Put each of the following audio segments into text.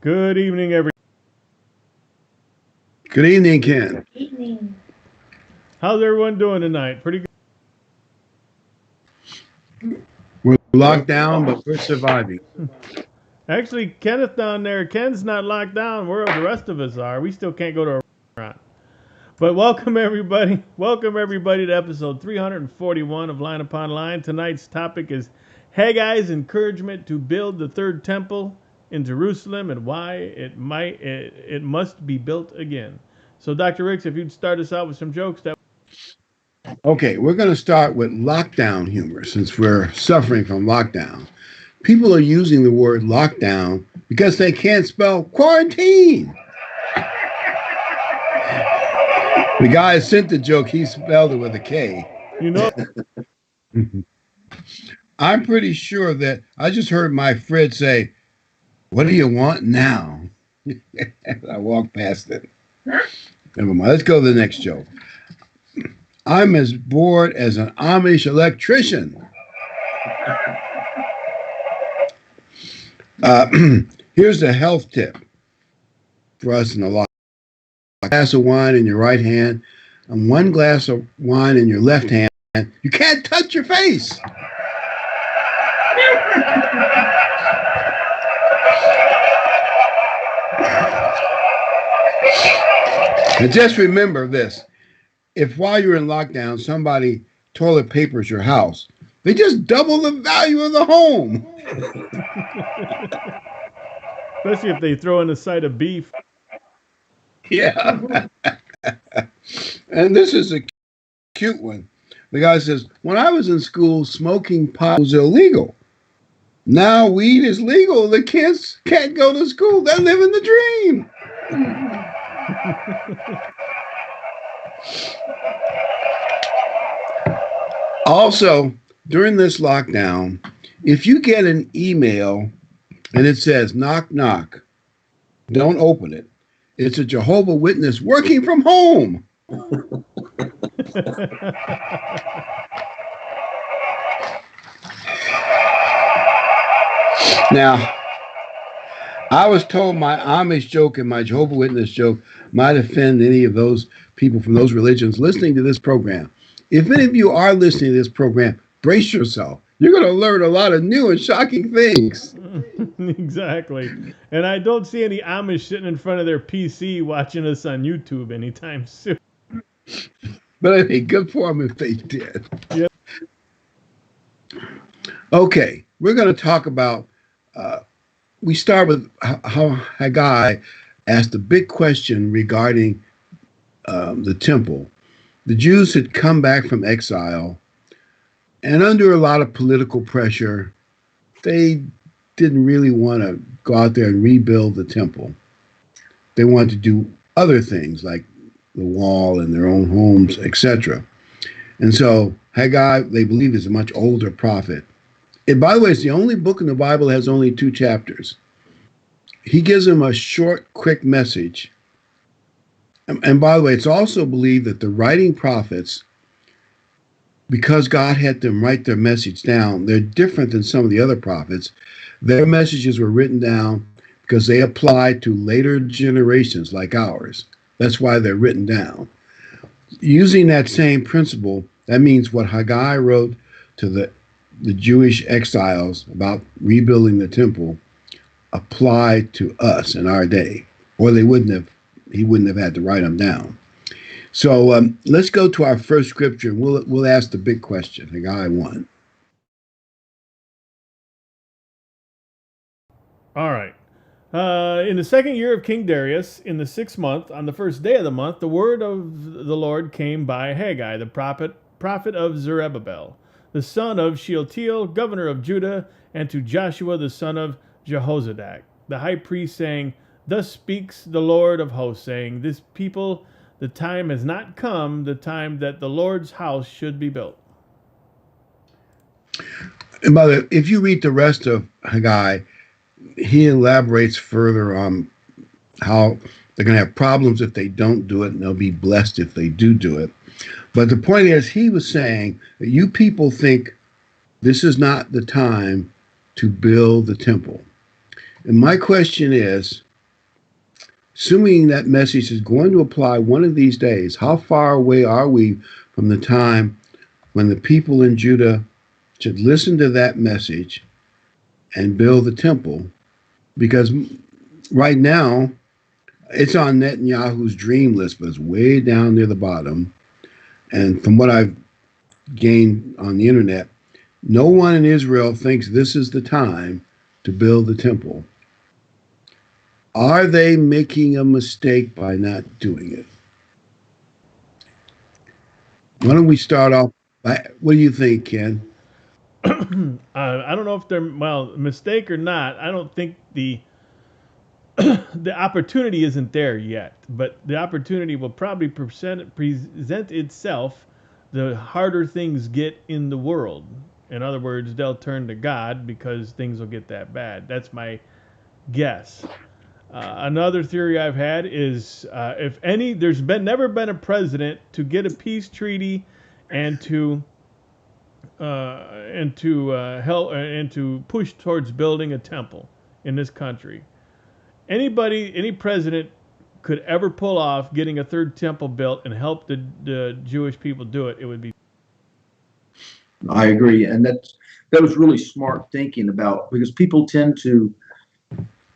Good evening, everyone. Good evening, Ken. How's everyone doing tonight? Pretty We're locked down, but we're surviving. good. Actually, Kenneth down there, Ken's not locked down where the rest of us are. We still can't go to a restaurant. But welcome, everybody. Welcome, everybody, to episode 341 of Line Upon Line. Tonight's topic is Haggai's encouragement to build the third temple in Jerusalem and why it must be built again. So, Dr. Ricks, if you'd start us out with some jokes, that. Okay, we're going to start with lockdown humor since we're suffering from lockdown. People are using the word lockdown because they can't spell quarantine. The guy sent the joke, he spelled it with a K. You know, I'm pretty sure that I just heard my Fred say, "What do you want now?" I walked past it. Never mind. Let's go to the next joke. I'm as bored as an Amish electrician. Here's a health tip for us in the law. A glass of wine in your right hand and one glass of wine in your left hand. You can't touch your face. And just remember this. If while you're in lockdown, somebody toilet papers your house, they just double the value of the home. especially if they throw in a side of beef. Yeah. And this is a cute one. The guy says, when I was in school, smoking pot was illegal. Now weed is legal. The kids can't go to school. They're living the dream. Also, during this lockdown, if you get an email and it says knock, knock, don't open it. It's a Jehovah's Witness working from home. Now, I was told my Amish joke and my Jehovah's Witness joke might offend any of those people from those religions listening to this program. If any of you are listening to this program, brace yourself. You're going to learn a lot of new and shocking things. Exactly. And I don't see any Amish sitting in front of their PC watching us on YouTube anytime soon. But I think good for them if they did. Yep. Okay, we're going to talk about, we start with how Haggai asked a big question regarding the temple. The Jews had come back from exile, and under a lot of political pressure, they didn't really want to go out there and rebuild the temple. They wanted to do other things like the wall and their own homes, etc. And so Haggai, they believe, is a much older prophet. And by the way, it's the only book in the Bible that has only 2 chapters. He gives them a short, quick message. And by the way, it's also believed that the writing prophets, because God had them write their message down, they're different than some of the other prophets. Their messages were written down because they applied to later generations like ours. That's why they're written down. Using that same principle, that means what Haggai wrote to the Jewish exiles about rebuilding the temple applied to us in our day, or he wouldn't have had to write them down. So let's go to our first scripture, and we'll ask the big question, Haggai 1. All right. In the second year of King Darius, in the 6th month, on the first day of the month, the word of the Lord came by Haggai, the prophet of Zerubbabel, the son of Shealtiel, governor of Judah, and to Joshua, the son of Jehozadak, the high priest, saying, Thus speaks the Lord of hosts, saying, This people, the time has not come, the time that the Lord's house should be built. And by the way, if you read the rest of Haggai, he elaborates further on how they're going to have problems if they don't do it, and they'll be blessed if they do it. But the point is, he was saying that you people think this is not the time to build the temple. And my question is, assuming that message is going to apply one of these days, how far away are we from the time when the people in Judah should listen to that message and build the temple? Because right now, it's on Netanyahu's dream list, but it's way down near the bottom. And from what I've gained on the internet, no one in Israel thinks this is the time to build the temple. Are they making a mistake by not doing it? Why don't we start off by, what do you think, Ken? I don't know if they're, mistake or not. I don't think the opportunity isn't there yet, but the opportunity will probably present itself the harder things get in the world. In other words, they'll turn to God because things will get that bad. That's my guess. Another theory I've had is there's never been a president to get a peace treaty and to help and to push towards building a temple in this country. Any president could ever pull off getting a third temple built and help the Jewish people do it, it would be. I agree, and that was really smart thinking about, because people tend to,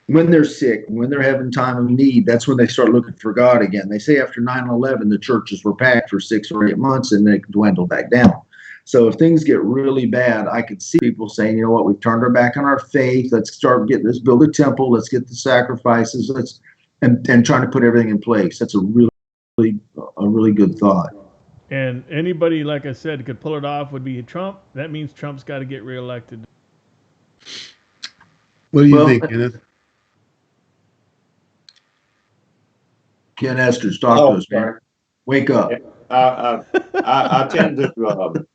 when they're sick, when they're having time of need, that's when they start looking for God again. They say after 9/11, the churches were packed for 6 or 8 months and they dwindle back down. So if things get really bad, I could see people saying, you know what, we've turned our back on our faith. Let's build a temple. Let's get the sacrifices. And trying to put everything in place. That's a really good thought. And anybody, like I said, could pull it off would be Trump. That means Trump's got to get reelected. What do you think, Kenneth? Ken Esters, talk to us, man. Wake up. I tend to.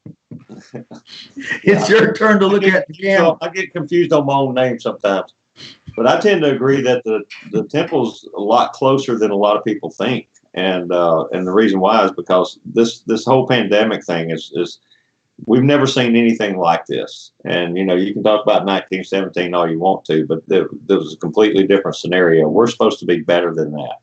It's your turn to look at the camera. I get confused on my own name sometimes, but I tend to agree that the temple's a lot closer than a lot of people think, and the reason why is because this whole pandemic thing is we've never seen anything like this. And you can talk about 1917 all you want to, but there was a completely different scenario. We're supposed to be better than that.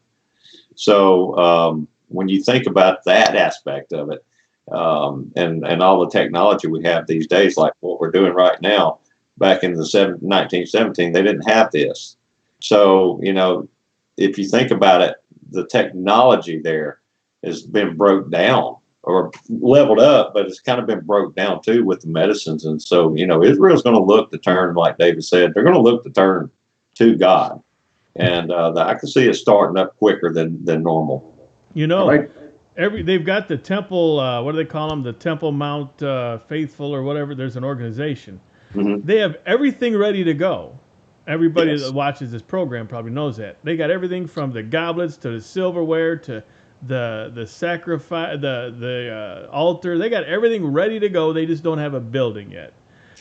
So when you think about that aspect of it, and all the technology we have these days, like what we're doing right now, back in the 1917, they didn't have this. So, if you think about it, the technology there has been broke down or leveled up, but it's kind of been broke down too with the medicines. And so, Israel's going to look to turn, like David said, they're going to look to turn to God. and I can see it starting up quicker than normal. You know, they've got the temple. What do they call them? The Temple Mount Faithful or whatever. There's an organization. Mm-hmm. They have everything ready to go. Everybody Yes. that watches this program probably knows that. They got everything from the goblets to the silverware to the sacrifice, the altar. They got everything ready to go. They just don't have a building yet.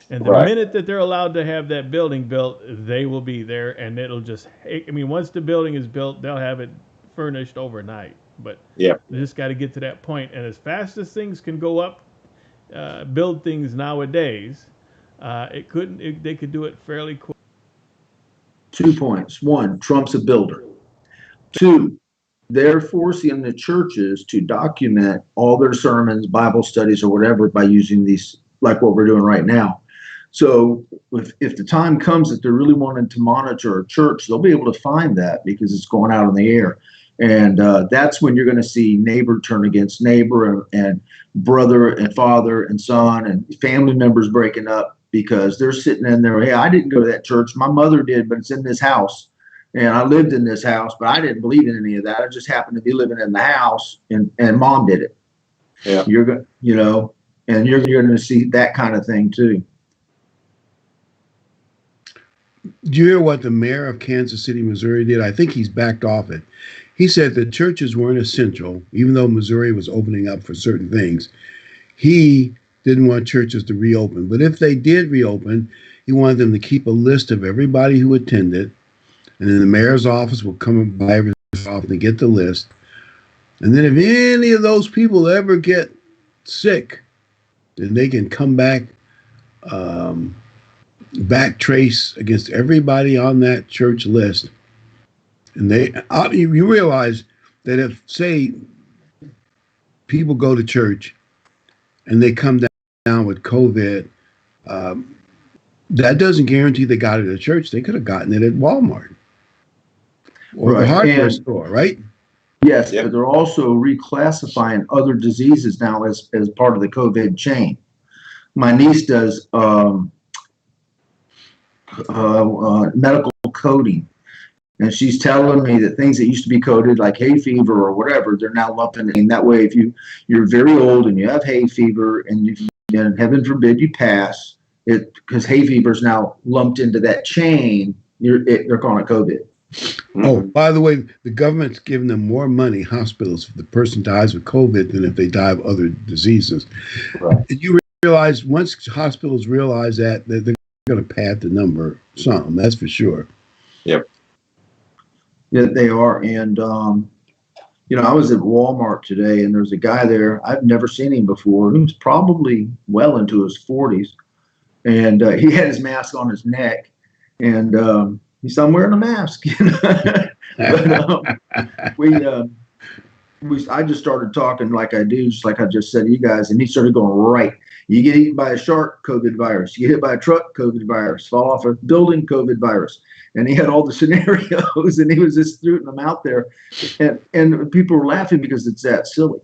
And the Right. minute that they're allowed to have that building built, they will be there, and it'll just. I mean, once the building is built, they'll have it furnished overnight. But Yeah. they just got to get to that point. And as fast as things can go up, build things nowadays, they could do it fairly quick. 2 points. One, Trump's a builder. Two, they're forcing the churches to document all their sermons, Bible studies, or whatever by using these, like what we're doing right now. So if the time comes that they're really wanting to monitor a church, they'll be able to find that because it's going out in the air. And that's when you're going to see neighbor turn against neighbor and brother and father and son and family members breaking up because they're sitting in there. Hey, I didn't go to that church. My mother did, but it's in this house. And I lived in this house, but I didn't believe in any of that. I just happened to be living in the house and mom did it. Yeah. You're going, and you're going to see that kind of thing too. Do you hear what the mayor of Kansas City, Missouri did? I think he's backed off it. He said that churches weren't essential, even though Missouri was opening up for certain things. He didn't want churches to reopen. But if they did reopen, he wanted them to keep a list of everybody who attended. And then the mayor's office will come by every so often to get the list. And then if any of those people ever get sick, then they can come back, backtrace against everybody on that church list. And you realize that if, say, people go to church and they come down with COVID, that doesn't guarantee they got it at church. They could have gotten it at Walmart or the hardware store, right? Yes, but they're also reclassifying other diseases now as part of the COVID chain. My niece does medical coding. And she's telling me that things that used to be coded like hay fever or whatever, they're now lumping it in. That way, if you're very old and you have hay fever and heaven forbid you pass, it because hay fever is now lumped into that chain, they're calling it COVID. Oh, by the way, the government's giving them more money, hospitals, if the person dies of COVID than if they die of other diseases. Right. You realize once hospitals realize that, they're going to pad the number some, that's for sure. Yep. Yeah, they are. And, I was at Walmart today and there's a guy there. I've never seen him before. He was probably well into his 40s. And he had his mask on his neck. And he said, I'm wearing a mask. But I just started talking like I do, just like I just said to you guys. And he started going, right. You get eaten by a shark, COVID virus. You get hit by a truck, COVID virus. Fall off a building, COVID virus. And he had all the scenarios, and he was just throwing them out there, and people were laughing because it's that silly.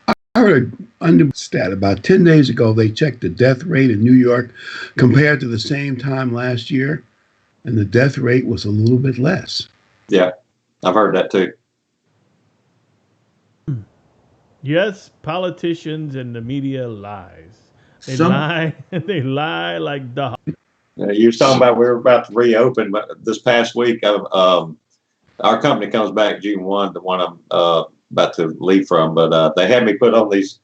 I heard a stat about 10 days ago. They checked the death rate in New York compared to the same time last year, and the death rate was a little bit less. Yeah, I've heard that too. Yes, politicians and the media lies. They lie like dogs. You were talking about we were about to reopen, but this past week, our company comes back June 1, the one I'm about to leave from, but they had me put on these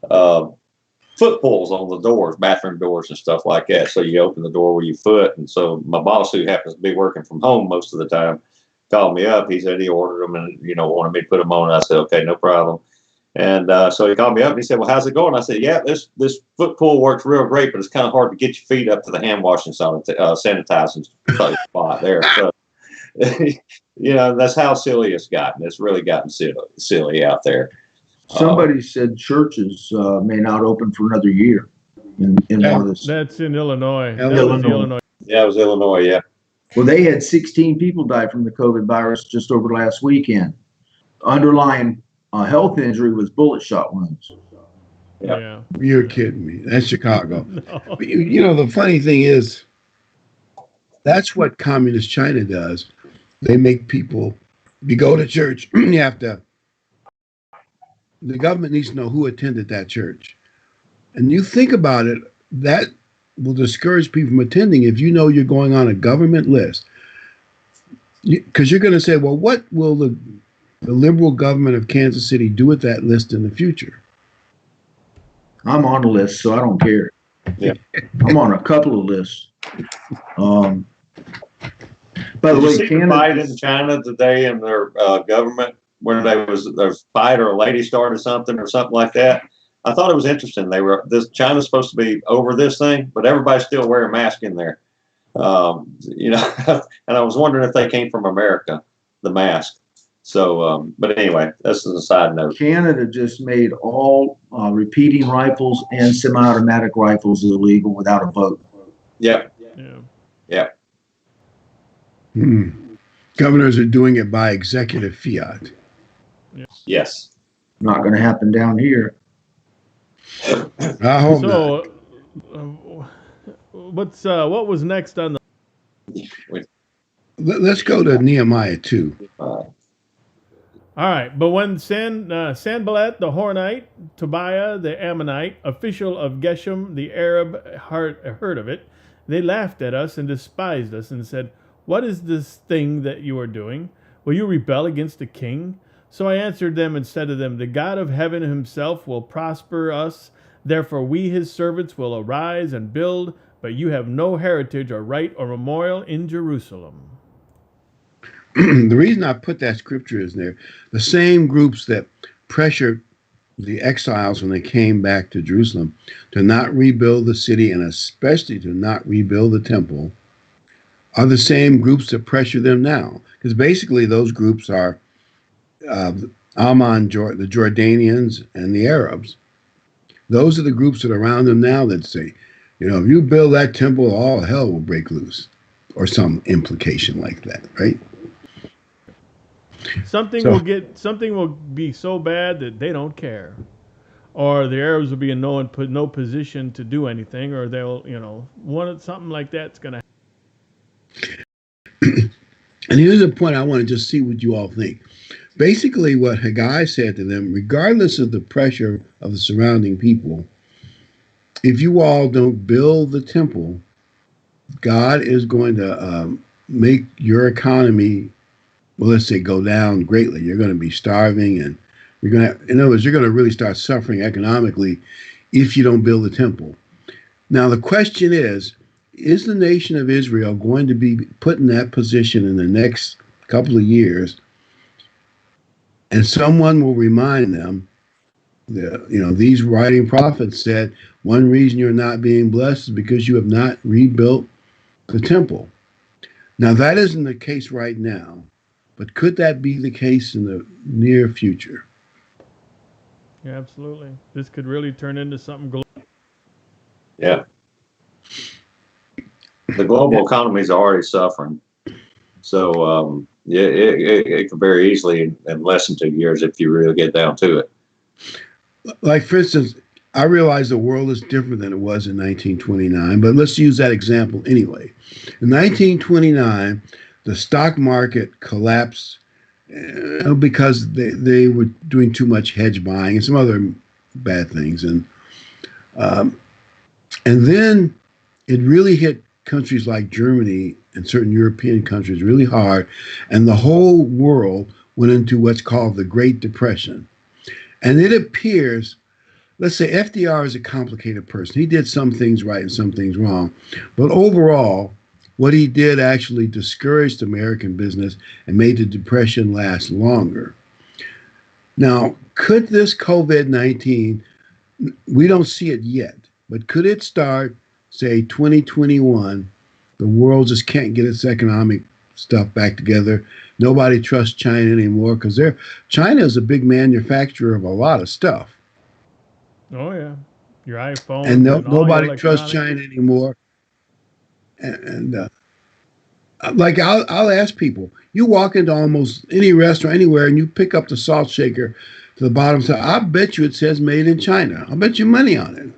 foot pulls on the doors, bathroom doors and stuff like that. So you open the door with your foot. And so my boss, who happens to be working from home most of the time, called me up. He said he ordered them and, wanted me to put them on. And I said, okay, no problem. And so he called me up and he said, well, how's it going? I said, yeah, this foot pull works real great, but it's kind of hard to get your feet up to the hand washing sanitizing spot there. So, that's how silly it's gotten. It's really gotten silly out there. Somebody said churches may not open for another year. That's in Illinois. Illinois. Yeah, it was Illinois, yeah. Well, they had 16 people die from the COVID virus just over last weekend. Underlying health injury was bullet shot wounds. Yeah. You're kidding me. That's Chicago. No. The funny thing is, that's what communist China does. they make people, you go to church, you have to, the government needs to know who attended that church. And you think about it, that will discourage people from attending if you know you're going on a government list. Because you're going to say, well, what will the liberal government of Kansas City do with that list in the future? I'm on the list, so I don't care. Yeah. I'm on a couple of lists. By the Did you way, see the fight in China today in their government where there was a fight or a lady started something or something like that? I thought it was interesting. China's supposed to be over this thing, but everybody's still wearing a mask in there. And I was wondering if they came from America, the mask. So, but anyway, that's a side note. Canada just made all repeating rifles and semi-automatic rifles illegal without a vote. Yep. Yeah. Governors are doing it by executive fiat. Yes. Not going to happen down here. I hope not. What was next on the? Let's go to Nehemiah 2. All right, but when Sanballat the Hornite, Tobiah the Ammonite, official of Geshem the Arab, heard of it, they laughed at us and despised us and said, "What is this thing that you are doing? Will you rebel against the king?" So I answered them and said to them, "The God of heaven himself will prosper us. Therefore we his servants will arise and build, but you have no heritage or right or memorial in Jerusalem." The reason I put that scripture is there. The same groups that pressured the exiles when they came back to Jerusalem to not rebuild the city and especially to not rebuild the temple are the same groups that pressure them now. Because basically those groups are Ammon, the Jordanians, and the Arabs. Those are the groups that are around them now that say, if you build that temple, all hell will break loose. Or some implication like that, right? Something will be so bad that they don't care, or the Arabs will be in no position to do anything, or they'll something like that's going to happen. And here's a point I want to just see what you all think. Basically, what Haggai said to them, regardless of the pressure of the surrounding people, if you all don't build the temple, God is going to make your economy, well, let's say, go down greatly. You're going to be starving, and in other words, you're going to really start suffering economically if you don't build the temple. Now, the question is the nation of Israel going to be put in that position in the next couple of years? And someone will remind them that, these writing prophets said, one reason you're not being blessed is because you have not rebuilt the temple. Now, that isn't the case right now, but could that be the case in the near future? Yeah, absolutely. This could really turn into something global. Yeah. The global economy is already suffering. So, it could very easily in less than 2 years if you really get down to it. Like, for instance, I realize the world is different than it was in 1929, but let's use that example anyway. In 1929, the stock market collapsed because they were doing too much hedge buying and some other bad things. And then it really hit countries like Germany and certain European countries really hard, and the whole world went into what's called the Great Depression. And it appears, let's say FDR is a complicated person. He did some things right and some things wrong. But overall, what he did actually discouraged American business and made the Depression last longer. Now, could this COVID-19, we don't see it yet, but could it start, say, 2021, the world just can't get its economic stuff back together. Nobody trusts China anymore because China is a big manufacturer of a lot of stuff. Oh yeah, your iPhone. And nobody trusts China anymore. And like I'll ask people, you walk into almost any restaurant anywhere and you pick up the salt shaker to the bottom side. I bet you it says made in China. I'll bet you money on it.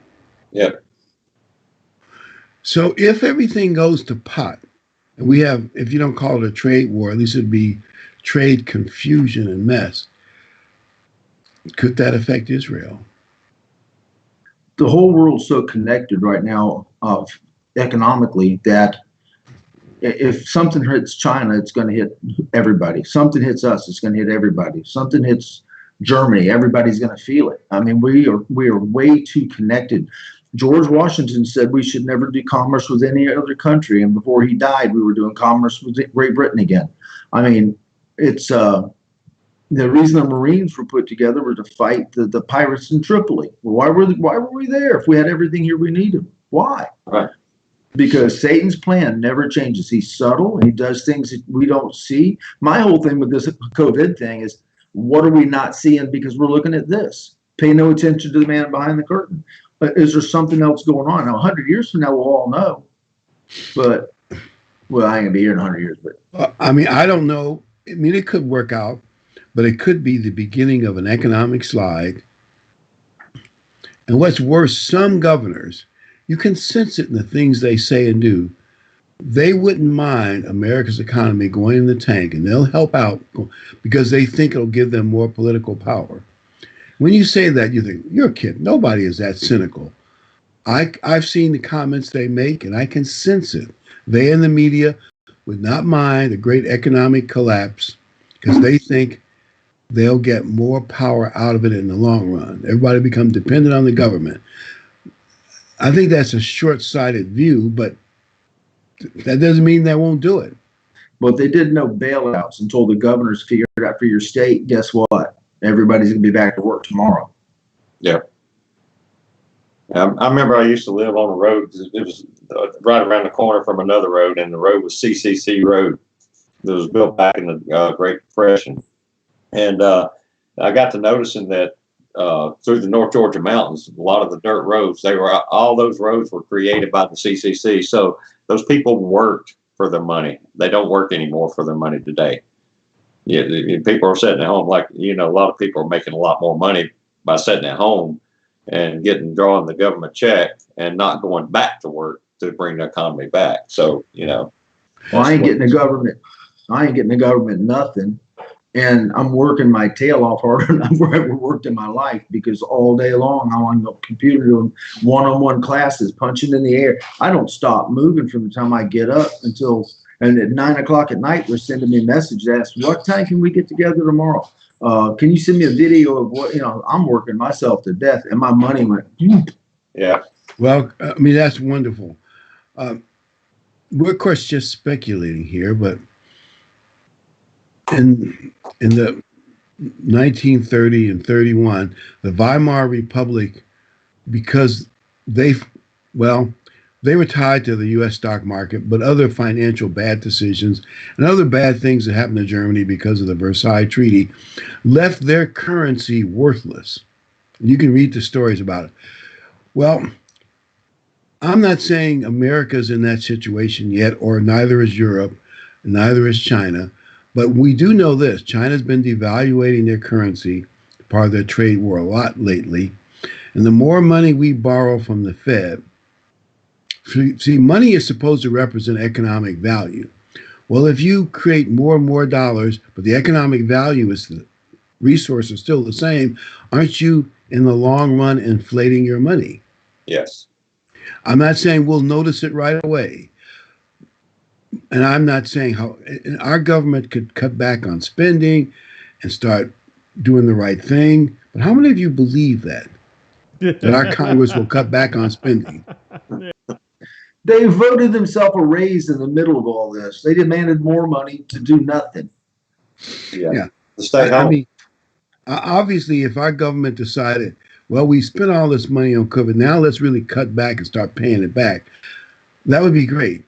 Yeah. So if everything goes to pot, And we have, if you don't call it a trade war, at least it'd be trade confusion and mess. Could that affect Israel? The whole world's so connected right now, economically, that if something hits China, it's going to hit everybody. Something hits us, it's going to hit everybody. Something hits Germany, everybody's going to feel it. I mean, we are way too connected. George Washington said we should never do commerce with any other country, and before he died, we were doing commerce with Great Britain again. I mean, it's the reason the Marines were put together were to fight the pirates in Tripoli. Well, why were we there if we had everything here we needed? Why? Right. Because Satan's plan never changes. He's subtle. He does things that we don't see. My whole thing with this COVID thing is, what are we not seeing because we're looking at this? Pay no attention to the man behind the curtain. Is there something else going on? Now, 100 years from now, we'll all know. But, well, I ain't going to be here in 100 years. But I mean, I don't know. I mean, it could work out, but it could be the beginning of an economic slide. And what's worse, some governors, you can sense it in the things they say and do. They wouldn't mind America's economy going in the tank, and they'll help out because they think it'll give them more political power. When you say that, you think, you're a kid. Nobody is that cynical. I've seen the comments they make, and I can sense it. They in the media would not mind a great economic collapse because they think they'll get more power out of it in the long run. Everybody become dependent on the government. I think that's a short-sighted view, but that doesn't mean they won't do it. But they did no bailouts until the governors figured out for your state, guess what? Everybody's going to be back to work tomorrow. Yeah. I remember I used to live on a road. It was right around the corner from another road, and the road was CCC Road. It was built back in the Great Depression. And I got to noticing that through the North Georgia mountains, a lot of the dirt roads, all those roads were created by the CCC. So those people worked for their money. They don't work anymore for their money today. Yeah, people are sitting at home, like, a lot of people are making a lot more money by sitting at home and drawing the government check and not going back to work to bring the economy back. So, well, I ain't getting the government nothing. And I'm working my tail off harder than I've ever worked in my life, because all day long I'm on the computer doing one-on-one classes, punching in the air. I don't stop moving from the time I get up and at 9 o'clock at night, they're sending me a message that asks, what time can we get together tomorrow? Can you send me a video of what, I'm working myself to death, and my money went. Yeah. Well, I mean, that's wonderful. We're, of course, just speculating here, but in the 1930 and 31, the Weimar Republic, because they were tied to the U.S. stock market, but other financial bad decisions and other bad things that happened to Germany because of the Versailles Treaty left their currency worthless. You can read the stories about it. Well, I'm not saying America's in that situation yet, or neither is Europe, neither is China. But we do know this. China's been devaluating their currency, part of their trade war, a lot lately. And the more money we borrow from the Fed, see, money is supposed to represent economic value. Well, if you create more and more dollars, but the economic value is the resource is still the same, aren't you in the long run inflating your money? Yes. I'm not saying we'll notice it right away. And I'm not saying how our government could cut back on spending and start doing the right thing. But how many of you believe that our Congress will cut back on spending? They voted themselves a raise in the middle of all this. They demanded more money to do nothing. Yeah. I mean, obviously, if our government decided, well, we spent all this money on COVID, now let's really cut back and start paying it back, that would be great.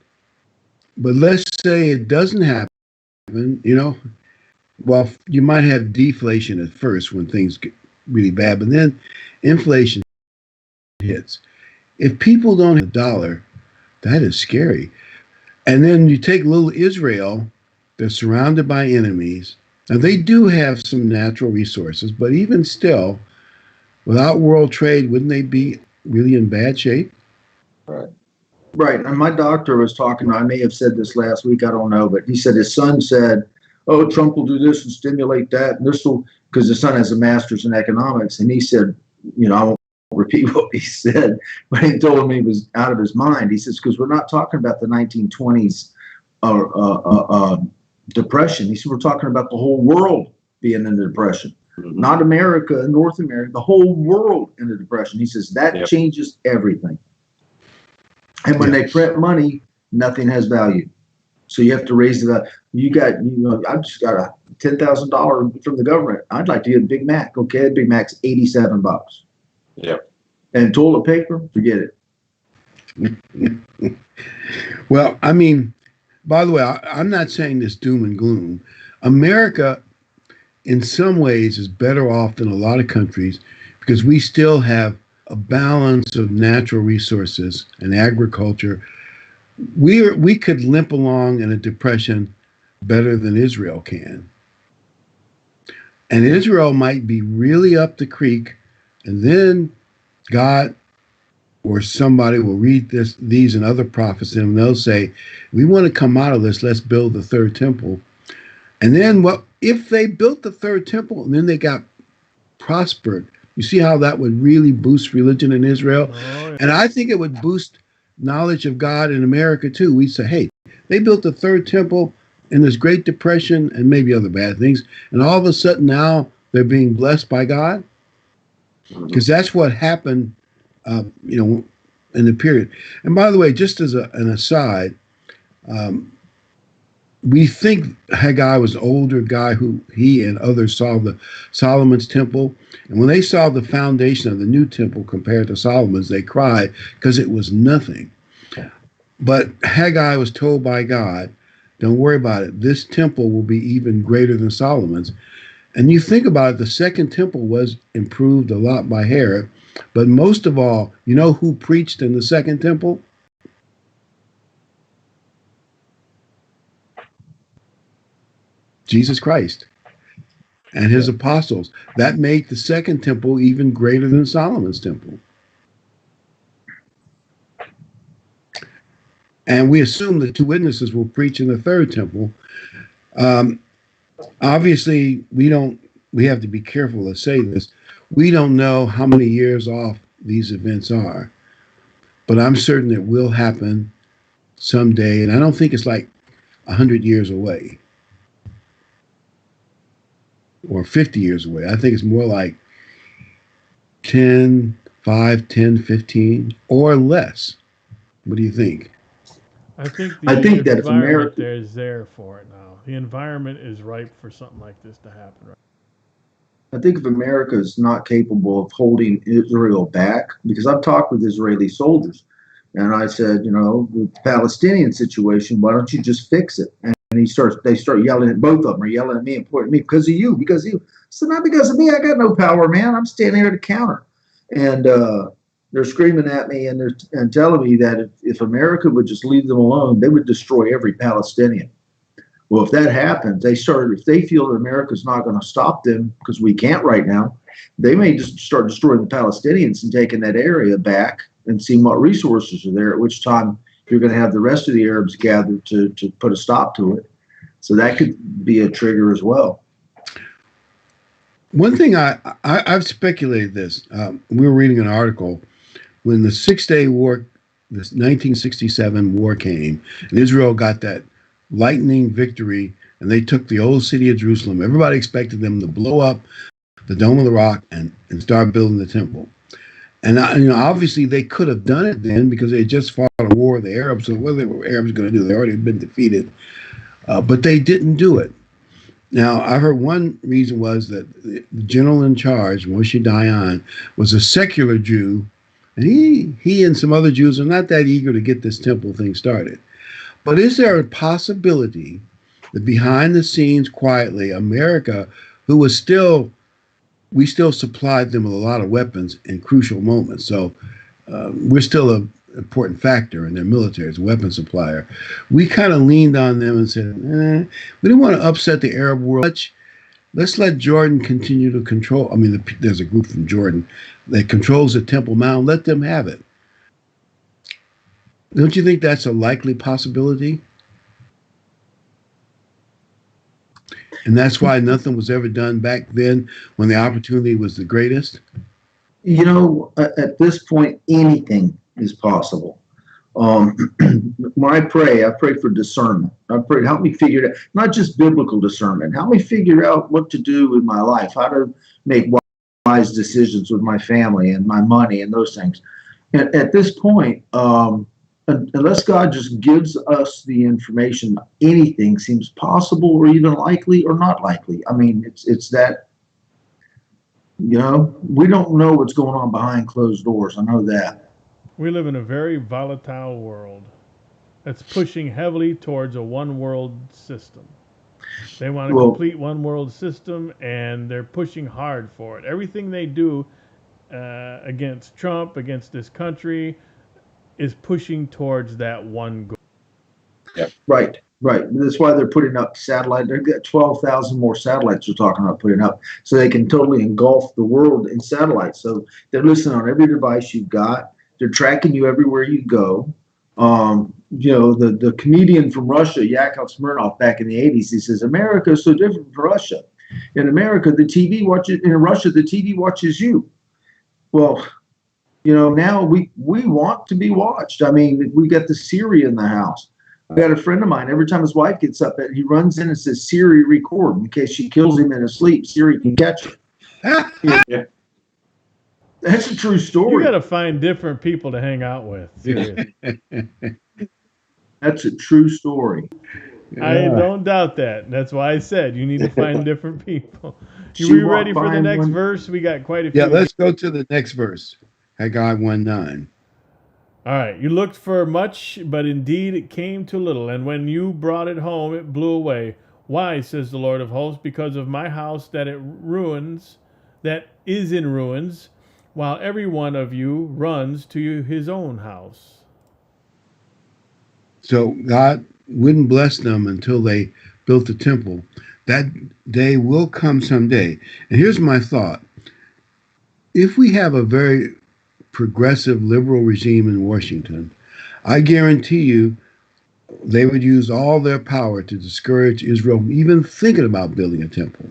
But let's say it doesn't happen, well, you might have deflation at first when things get really bad, but then inflation hits. If people don't have a dollar, that is scary. And then you take little Israel, they're surrounded by enemies. Now, they do have some natural resources, but even still, without world trade, wouldn't they be really in bad shape? Right. Right. And my doctor was talking, I may have said this last week, I don't know, but he said his son said, oh, Trump will do this and stimulate that. And this will, because his son has a master's in economics. And he said, I won't repeat what he said, but he told me he was out of his mind. He says, because we're not talking about the 1920s depression. He said, we're talking about the whole world being in the depression, not America and North America, the whole world in the depression. He says that changes everything. And when they print money, nothing has value. So you have to raise the value. I just got a $10,000 from the government. I'd like to get a Big Mac. Okay, Big Mac's $87. Yep. And toilet paper, forget it. Well, I mean, by the way, I'm not saying this doom and gloom. America, in some ways, is better off than a lot of countries because we still have a balance of natural resources and agriculture. We could limp along in a depression better than Israel can. And Israel might be really up the creek, and then God or somebody will read these and other prophets, and they'll say, we want to come out of this, let's build the third temple. And then what if they built the third temple and then they got prospered? You see how that would really boost religion in Israel? Oh, yeah. And I think it would boost knowledge of God in America too. We'd say, hey, they built the third temple in this Great Depression and maybe other bad things, and all of a sudden now they're being blessed by God. Because that's what happened, in the period. And by the way, just as an aside, we think Haggai was an older guy who he and others saw the Solomon's temple. And when they saw the foundation of the new temple compared to Solomon's, they cried because it was nothing. But Haggai was told by God, don't worry about it. This temple will be even greater than Solomon's. And you think about it, the second temple was improved a lot by Herod. But most of all, you know who preached in the second temple? Jesus Christ and his apostles. That made the second temple even greater than Solomon's temple. And we assume the two witnesses will preach in the third temple. Obviously, we have to be careful to say this. We don't know how many years off these events are, but I'm certain it will happen someday. And I don't think it's like 100 years away or 50 years away. I think it's more like 5, 10, 15 or less. What do you think? I think that if America is there for it now. The environment is ripe for something like this to happen. Right? I think if America is not capable of holding Israel back, because I've talked with Israeli soldiers, and I said, the Palestinian situation, why don't you just fix it? And they start yelling at both of them, are yelling at me and pointing at me because of you. I said, not because of me. I got no power, man. I'm standing here to counter. And they're screaming at me and telling me that if America would just leave them alone, they would destroy every Palestinian. Well, if that happens, if they feel that America's not going to stop them, because we can't right now, they may just start destroying the Palestinians and taking that area back and seeing what resources are there, at which time you're going to have the rest of the Arabs gathered to put a stop to it. So that could be a trigger as well. One thing I've speculated this. We were reading an article when the 6-Day War, this 1967 war came, and Israel got that lightning victory, and they took the old city of Jerusalem. Everybody expected them to blow up the Dome of the Rock and start building the temple. And obviously they could have done it then because they had just fought a war with the Arabs. So what were the Arabs going to do? They already had been defeated. But they didn't do it. Now, I heard one reason was that the general in charge, Moshe Dayan, was a secular Jew, and he and some other Jews are not that eager to get this temple thing started. But is there a possibility that behind the scenes, quietly, America, we still supplied them with a lot of weapons in crucial moments. So we're still an important factor in their military as a weapon supplier. We kind of leaned on them and said, we didn't want to upset the Arab world. Let's let Jordan continue to control. I mean, there's a group from Jordan that controls the Temple Mount. Let them have it. Don't you think that's a likely possibility? And that's why nothing was ever done back then when the opportunity was the greatest? At this point, anything is possible. When I pray for discernment. I pray, help me figure it out, not just biblical discernment. Help me figure out what to do with my life, how to make wise decisions with my family and my money and those things. And at this point, unless God just gives us the information, anything seems possible or even likely or not likely. I mean, it's that, we don't know what's going on behind closed doors. I know that. We live in a very volatile world that's pushing heavily towards a one world system. They want a Well, complete one world system, and they're pushing hard for it. Everything they do against Trump, against this country, is pushing towards that one goal. right, right. That's why they're putting up satellite. They've got 12,000 more satellites they're talking about putting up so they can totally engulf the world in satellites. So they're listening on every device you've got. They're tracking you everywhere you go. The comedian from Russia, Yakov Smirnov, back in the 80s, he says, America is so different from Russia. In America, the TV watches, in Russia, the TV watches you. Well, now we want to be watched. I mean, we got the Siri in the house. I got a friend of mine, every time his wife gets up, he runs in and says, Siri, record. In case she kills him in his sleep, Siri can catch her. Yeah. That's a true You story. got to find different people to hang out with. Seriously. That's a true story. I don't doubt that. That's why I said you need to find different people. She You walked ready for by the next one- verse? We got quite a few. Yeah, let's go to the next verse. Haggai 1:9. All right. You looked for much, but indeed it came to little. And when you brought it home, it blew away. Why, says the Lord of hosts? Because of my house that is in ruins, while every one of you runs to his own house. So God wouldn't bless them until they built the temple. That day will come someday. And here's my thought. If we have a very progressive liberal regime in Washington, I guarantee you they would use all their power to discourage Israel from even thinking about building a temple.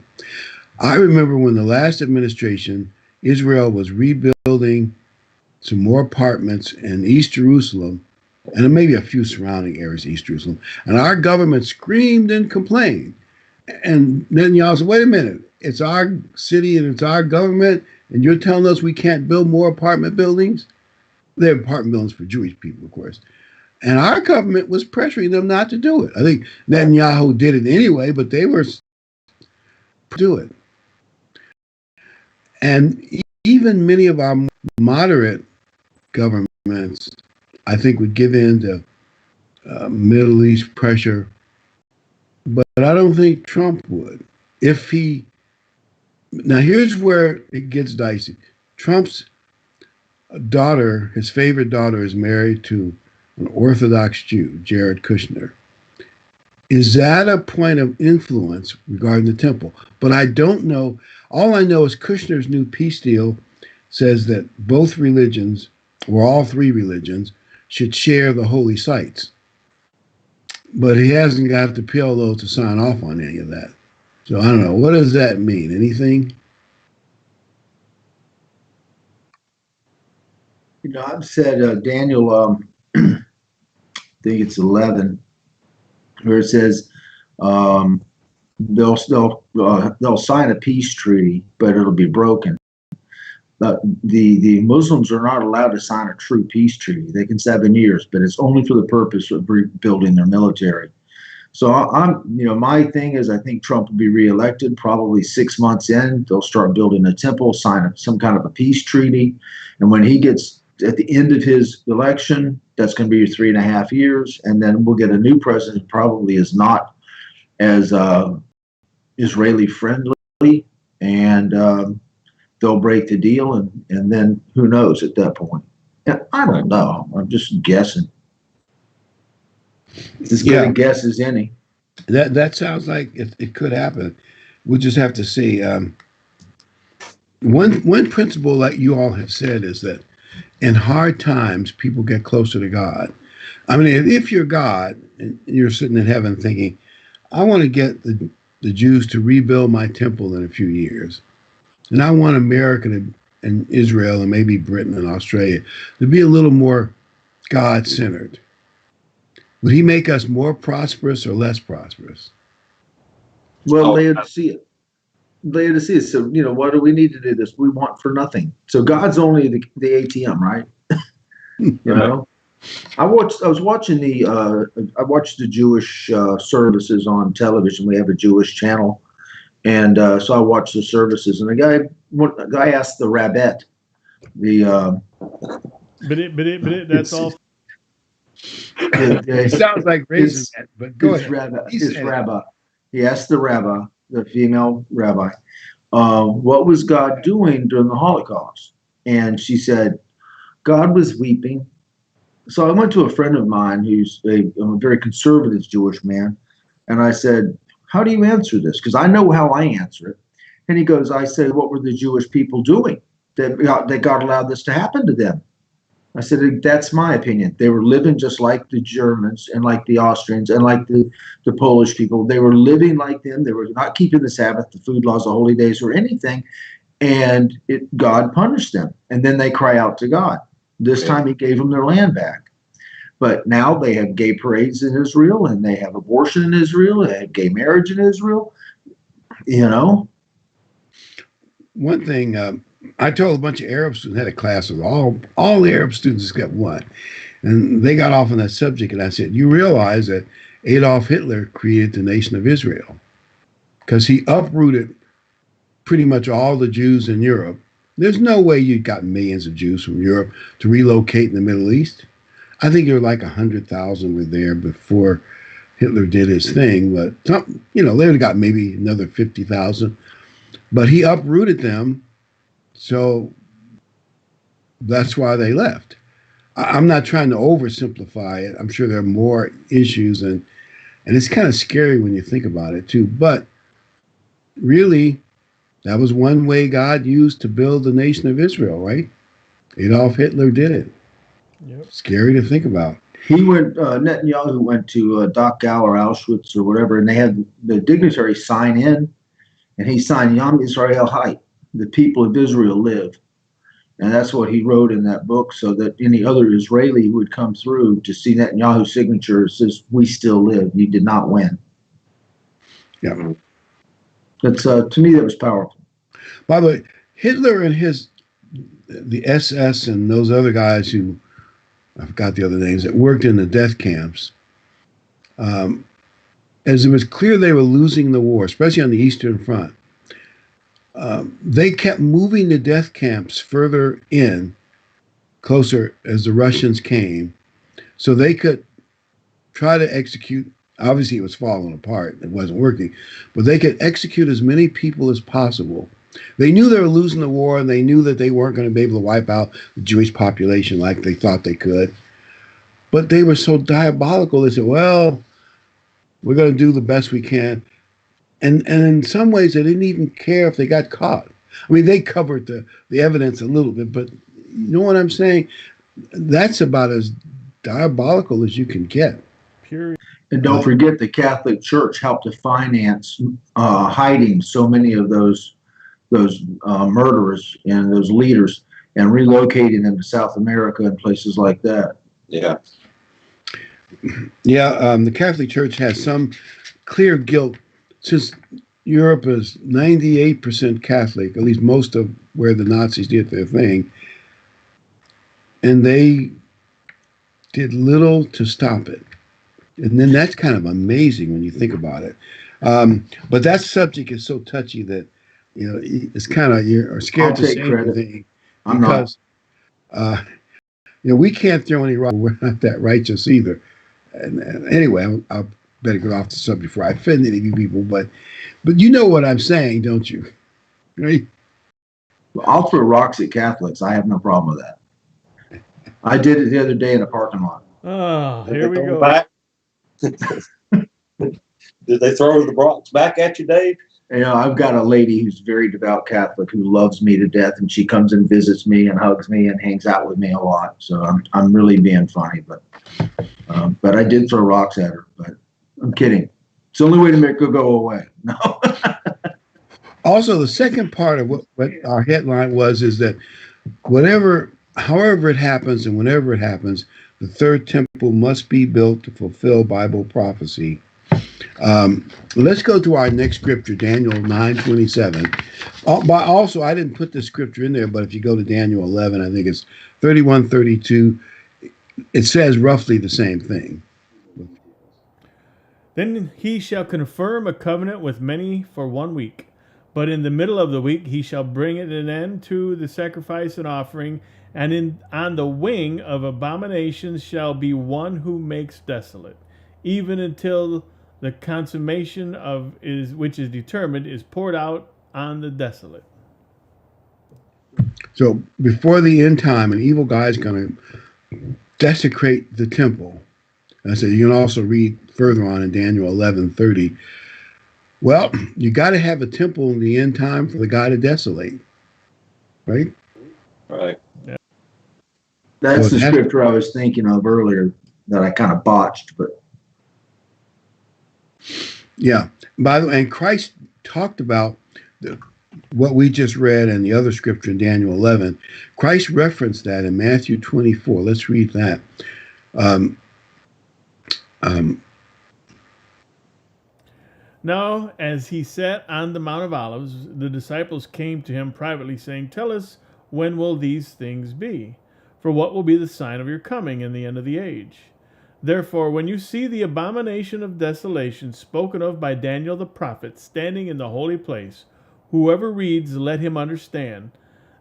I remember when the last administration, Israel was rebuilding some more apartments in East Jerusalem, and maybe a few surrounding areas of East Jerusalem. And our government screamed and complained. And then y'all said, wait a minute, it's our city and it's our government, and you're telling us we can't build more apartment buildings? They're apartment buildings for Jewish people, of course. And our government was pressuring them not to do it. I think Netanyahu did it anyway, but they were do it. And even many of our moderate governments, I think, would give in to Middle East pressure. But I don't think Trump would. Now here's where it gets dicey. Trump's daughter, his favorite daughter, is married to an Orthodox Jew, Jared Kushner. Is that a point of influence regarding the temple? But I don't know. All I know is Kushner's new peace deal says that both religions, or all three religions, should share the holy sites. But he hasn't got the PLO to sign off on any of that. So I don't know. What does that mean? Anything? I've said, Daniel, I think it's 11, where it says they'll sign a peace treaty, but it'll be broken. The Muslims are not allowed to sign a true peace treaty. They can 7 years, but it's only for the purpose of rebuilding their military. So my thing is, I think Trump will be reelected probably 6 months in. They'll start building a temple, sign some kind of a peace treaty, and when he gets at the end of his election, that's going to be 3.5 years, and then we'll get a new president. Probably is not as Israeli friendly, and they'll break the deal, and then who knows at that point. I don't know. I'm just guessing. It's as good a guess as any. That sounds like it could happen. We'll just have to see. One principle that you all have said is that in hard times, people get closer to God. I mean, if you're God and you're sitting in heaven thinking, I want to get the Jews to rebuild my temple in a few years, and I want America and Israel and maybe Britain and Australia to be a little more God-centered. Would he make us more prosperous or less prosperous? Well, Oh, Laodicea. Laodicea. So, what do we need to do this? We want for nothing. So God's only the ATM, right? You know, I was watching I watched the Jewish services on television. We have a Jewish channel, and so I watched the services. And a guy asked the rabbet, the That's all. It sounds like raising that, but go ahead. Rabbi. He asked the rabbi, the female rabbi, what was God doing during the Holocaust? And she said, God was weeping. So I went to a friend of mine who's a very conservative Jewish man, and I said, how do you answer this? Because I know how I answer it. And he goes, I said, what were the Jewish people doing that God allowed this to happen to them? I said, that's my opinion. They were living just like the Germans and like the Austrians and like the Polish people. They were living like them. They were not keeping the Sabbath, the food laws, the holy days, or anything. And God punished them. And then they cry out to God. This time he gave them their land back. But now they have gay parades in Israel, and they have abortion in Israel, and they have gay marriage in Israel. One thing, I told a bunch of Arab students, had a class of all the Arab students except one, and they got off on that subject, and I said, you realize that Adolf Hitler created the nation of Israel because he uprooted pretty much all the Jews in Europe. There's no way you got millions of Jews from Europe to relocate in the Middle East. I think there were like 100,000 were there before Hitler did his thing, but they would have got maybe another 50,000. But he uprooted them, so that's why they left. I'm not trying to oversimplify it. I'm sure there are more issues, and it's kind of scary when you think about it too. But really, that was one way God used to build the nation of Israel, right? Adolf Hitler did it. Yep. Scary to think about. Netanyahu went to Dachau or Auschwitz or whatever, and they had the dignitaries sign in, and he signed Yam Israel Hay, the people of Israel live. And that's what he wrote in that book, so that any other Israeli who would come through to see Netanyahu's signature says, we still live. You did not win. Yeah. That's to me, that was powerful. By the way, Hitler and the SS and those other guys who, I forgot the other names, that worked in the death camps, as it was clear they were losing the war, especially on the Eastern Front, they kept moving the death camps further in, closer as the Russians came, so they could try to execute. Obviously, it was falling apart. It wasn't working. But they could execute as many people as possible. They knew they were losing the war, and they knew that they weren't going to be able to wipe out the Jewish population like they thought they could. But they were so diabolical. They said, well, we're going to do the best we can. And in some ways, they didn't even care if they got caught. I mean, they covered the evidence a little bit, but you know what I'm saying? That's about as diabolical as you can get. Pure. And don't forget, the Catholic Church helped to finance hiding so many of those murderers and those leaders and relocating them to South America and places like that. Yeah. Yeah, the Catholic Church has some clear guilt since Europe is 98% Catholic, at least most of where the Nazis did their thing, and they did little to stop it. And then that's kind of amazing when you think about it. But that subject is so touchy that, it's kind of, you're scared to say anything because, we can't throw any rock. We're not that righteous either. And anyway, I'll better get off the subject before I offend any of you people. But you know what I'm saying, don't you? Right? I'll throw rocks at Catholics. I have no problem with that. I did it the other day in a parking lot. Oh, here we go. Back? Did they throw the rocks back at you, Dave? I've got a lady who's very devout Catholic who loves me to death, and she comes and visits me and hugs me and hangs out with me a lot. So I'm really being funny, but I did throw rocks at her. But I'm kidding. It's the only way to make her go away. No. Also, the second part of what our headline was is that however it happens and whenever it happens, the third temple must be built to fulfill Bible prophecy. Let's go to our next scripture, Daniel 9:27. Also, I didn't put this scripture in there, but if you go to Daniel 11, I think it's 31:32, it says roughly the same thing. Then he shall confirm a covenant with many for 1 week. But in the middle of the week he shall bring it an end to the sacrifice and offering, and on the wing of abominations shall be one who makes desolate, even until the consummation which is determined is poured out on the desolate. So before the end time, an evil guy is going to desecrate the temple. I said you can also read further on in Daniel 11:30. Well, you got to have a temple in the end time for the guy to desolate, right? Right. Yeah. That's the scripture I was thinking of earlier that I kind of botched, but yeah. By the way, and Christ talked about what we just read and the other scripture in Daniel 11. Christ referenced that in Matthew 24. Let's read that. Now, as he sat on the Mount of Olives, the disciples came to him privately, saying, "Tell us, when will these things be? For what will be the sign of your coming and the end of the age? Therefore, when you see the abomination of desolation spoken of by Daniel the prophet standing in the holy place, whoever reads, let him understand.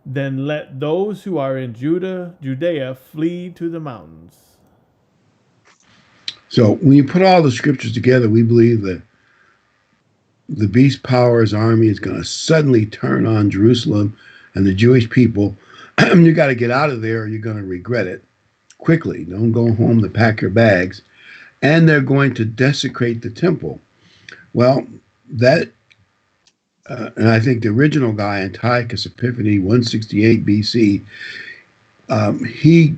Then let those who are in Judea flee to the mountains." So when you put all the scriptures together, we believe that the beast power's army is going to suddenly turn on Jerusalem and the Jewish people. You got to get out of there or you're going to regret it quickly. Don't go home to pack your bags. And they're going to desecrate the temple. Well, and I think the original guy, Antiochus Epiphanes, 168 BC, he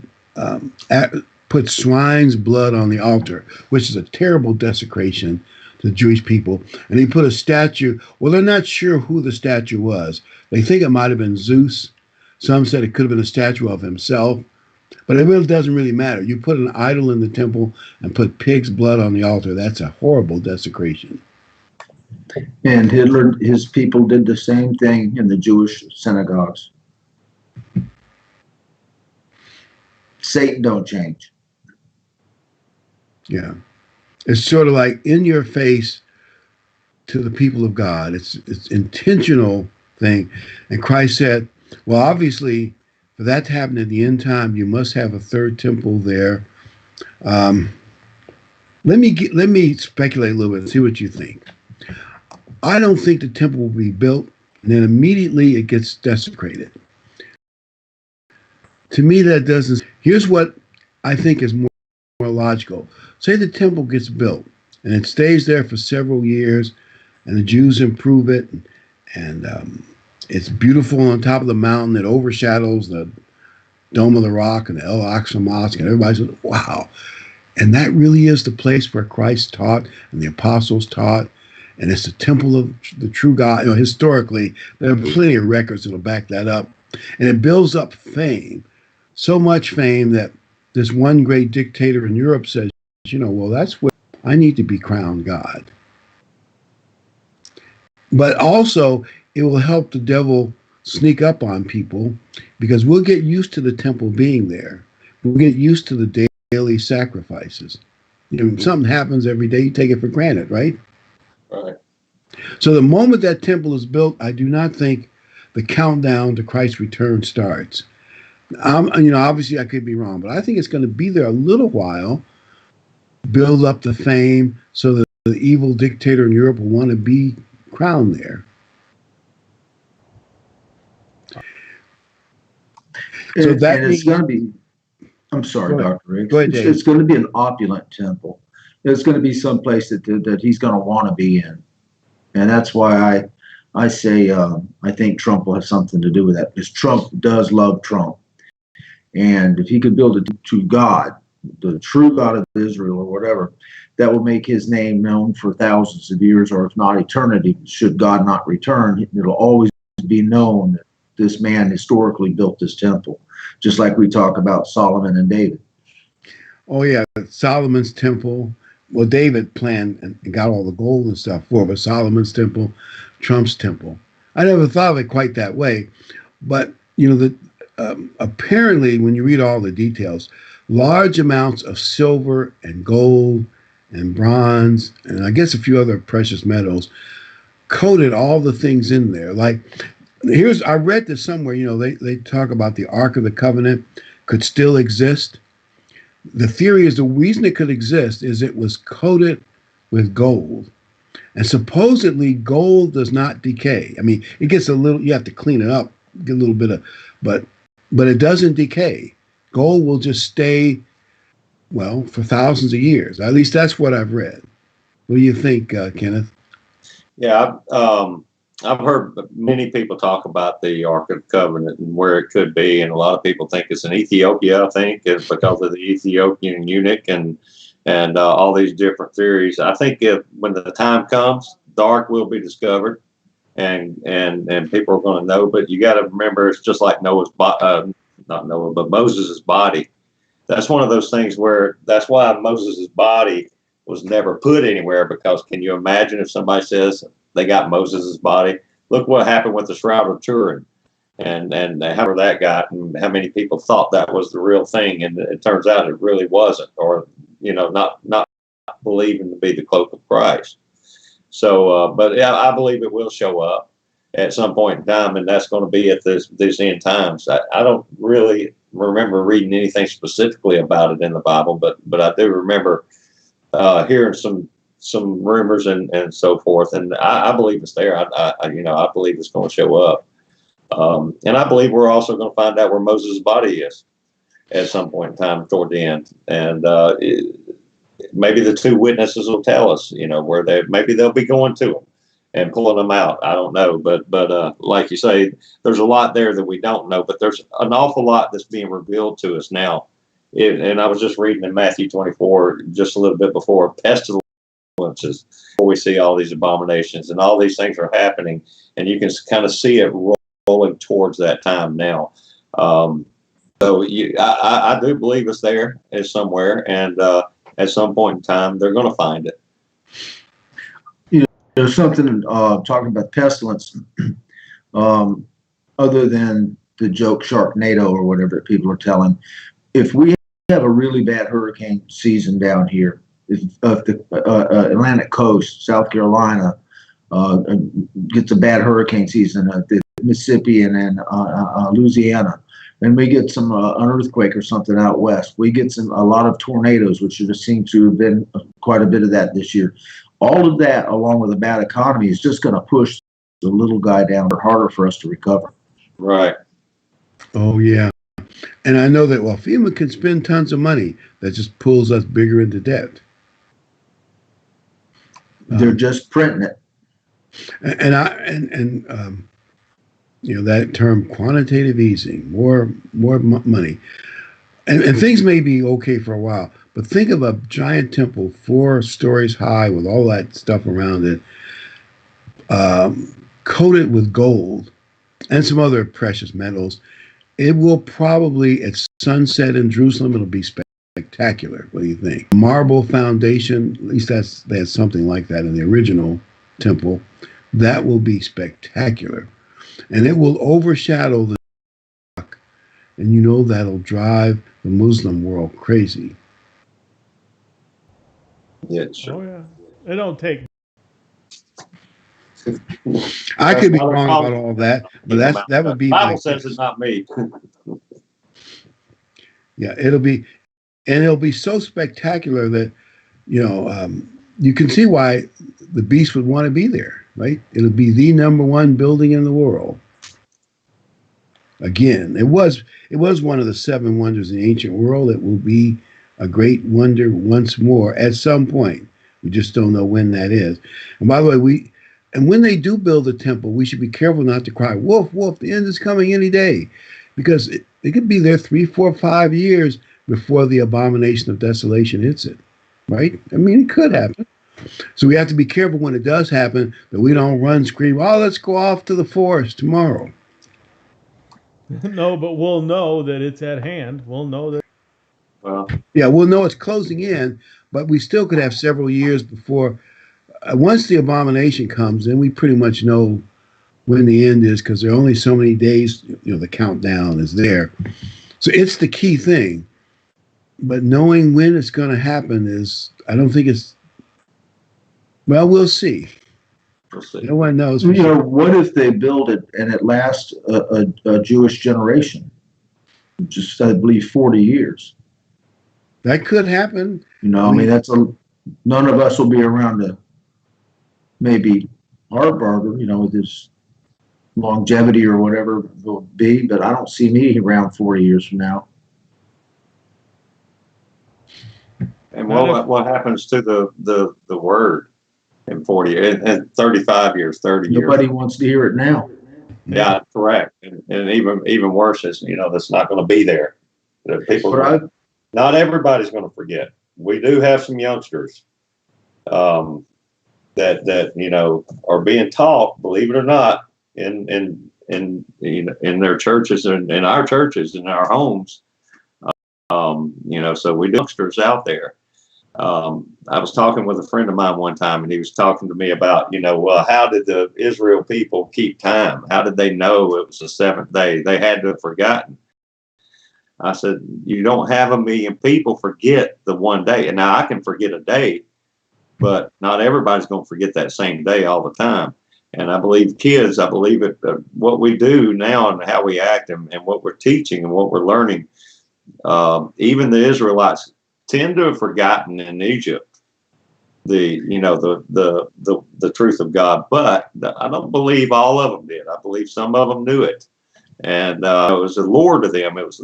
put swine's blood on the altar, which is a terrible desecration to the Jewish people. And he put a statue. Well, they're not sure who the statue was. They think it might have been Zeus. Some said it could have been a statue of himself. But it really doesn't really matter. You put an idol in the temple and put pig's blood on the altar. That's a horrible desecration. And Hitler, his people did the same thing in the Jewish synagogues. Satan don't change. Yeah. It's sort of like in your face to the people of God. It's intentional thing. And Christ said, well, obviously, for that to happen at the end time, you must have a third temple there. Let me speculate a little bit and see what you think. I don't think the temple will be built and then immediately it gets desecrated. To me, that doesn't. Here's what I think is more logical. Say the temple gets built and it stays there for several years, and the Jews improve it, and it's beautiful on top of the mountain. It overshadows the Dome of the Rock and the El Aqsa Mosque, and everybody says, "Wow!" And that really is the place where Christ taught and the apostles taught, and it's the temple of the true God. Historically, there are plenty of records that'll back that up, and it builds up fame, so much fame that this one great dictator in Europe says, well, that's what I need to be crowned God. But also, it will help the devil sneak up on people because we'll get used to the temple being there. We'll get used to the daily sacrifices. Something happens every day, you take it for granted, right? Right. So the moment that temple is built, I do not think the countdown to Christ's return starts. Obviously I could be wrong, but I think it's going to be there a little while, build up the fame so that the evil dictator in Europe will want to be crowned there. So and it's going to be, I'm sorry, Dr. Riggs. It's going to be an opulent temple. It's going to be someplace that he's going to want to be in. And that's why I say I think Trump will have something to do with that because Trump does love Trump. And if he could build it to God, the true God of Israel or whatever, that will make his name known for thousands of years, or if not eternity, should God not return. It'll always be known that this man historically built this temple, just like we talk about Solomon and David. Oh yeah, Solomon's temple. Well, David planned and got all the gold and stuff for, but Solomon's temple, Trump's temple. I never thought of it quite that way, but you know that apparently, when you read all the details, large amounts of silver and gold and bronze and I guess a few other precious metals coated all the things in there. Like I read this somewhere. You know, they talk about the Ark of the Covenant could still exist. The theory is the reason it could exist is it was coated with gold. And supposedly gold does not decay. I mean, it gets a little, you have to clean it up, get a little bit of, but it doesn't decay. Gold will just stay, well, for thousands of years. At least that's what I've read. What do you think, Kenneth? Yeah, I've heard many people talk about the Ark of the Covenant and where it could be, and a lot of people think it's in Ethiopia. I think it's because of the Ethiopian eunuch and all these different theories. I think when the time comes, the Ark will be discovered, and people are going to know. But you got to remember, it's just like not Noah, but Moses' body. That's one of those things where that's why Moses' body was never put anywhere, because can you imagine if somebody says they got Moses' body? Look what happened with the Shroud of Turin and how that got, and how many people thought that was the real thing, and it turns out it really wasn't, or not believing to be the cloak of Christ. So, but yeah, I believe it will show up at some point in time, and that's going to be at these end times. I don't really remember reading anything specifically about it in the Bible, but I do remember hearing some rumors and so forth, and I believe it's there. I believe it's going to show up, and I believe we're also going to find out where Moses' body is at some point in time toward the end, and maybe the two witnesses will tell us, where maybe they'll be going to them and pulling them out. I don't know, but like you say, there's a lot there that we don't know, but there's an awful lot that's being revealed to us now. And I was just reading in Matthew 24, just a little bit before, pestilences, where we see all these abominations and all these things are happening, and you can kind of see it rolling towards that time now. So I do believe it's there, it's somewhere, and at some point in time, they're going to find it. There's something talking about pestilence, other than the joke Sharknado or whatever people are telling. If we have a really bad hurricane season down here, if the Atlantic coast, South Carolina, gets a bad hurricane season, the Mississippi and then Louisiana, and we get an earthquake or something out west, we get a lot of tornadoes, which just seem to have been quite a bit of that this year. All of that, along with a bad economy, is just going to push the little guy down, or harder for us to recover. Right. Oh, yeah. And I know that, well, FEMA can spend tons of money. That just pulls us bigger into debt. They're just printing it. And that term quantitative easing, more money. And things may be okay for a while, but think of a giant temple 4 stories high with all that stuff around it, coated with gold and some other precious metals. It will probably, at sunset in Jerusalem, it'll be spectacular. What do you think? Marble foundation, at least they had something like that in the original temple. That will be spectacular. And it will overshadow the rock, and that'll drive the Muslim world crazy. Yeah, sure. Oh yeah, it don't take. I could be wrong about all that, but that would be. The Bible says it's not me. Yeah, it'll be so spectacular that you can see why the beast would want to be there, right? It'll be the #1 building in the world. Again, it was one of the 7 wonders in the ancient world. It will be a great wonder once more at some point. We just don't know when that is. And by the way, And when they do build a temple, we should be careful not to cry, wolf, wolf, the end is coming any day. Because it could be there 3, 4, 5 years before the abomination of desolation hits it. Right? I mean, it could happen. So we have to be careful when it does happen that we don't run, scream, oh, let's go off to the forest tomorrow. No, but we'll know that it's at hand. We'll know that. Well, Yeah, we'll know it's closing in, but we still could have several years before. Once the abomination comes, then we pretty much know when the end is, because there are only so many days. The countdown is there, so it's the key thing. But knowing when it's going to happen is, I don't think it's. Well, we'll see. we'll see. No one knows. What if they build it and it lasts a Jewish generation? Just, I believe, 40 years. That could happen. I mean, none of us will be around to maybe Harburger, with his longevity or whatever it will be, but I don't see me around 40 years from now. And what happens to the word in 40 and 35 years, 30 years? Nobody wants to hear it now. Yeah, correct. And even worse is, that's not going to be there. Not everybody's going to forget. We do have some youngsters that are being taught, believe it or not, in their churches and in our churches, in our homes. So we do youngsters out there. I was talking with a friend of mine one time, and he was talking to me about, well, how did the Israel people keep time? How did they know it was the seventh day? They had to have forgotten. I said, you don't have 1 million people forget the one day. And now I can forget a day, but not everybody's going to forget that same day all the time. And I believe kids, what we do now and how we act and what we're teaching and what we're learning, even the Israelites tend to have forgotten in Egypt the truth of God, but I don't believe all of them did. I believe some of them knew it, and it was a lore to them. It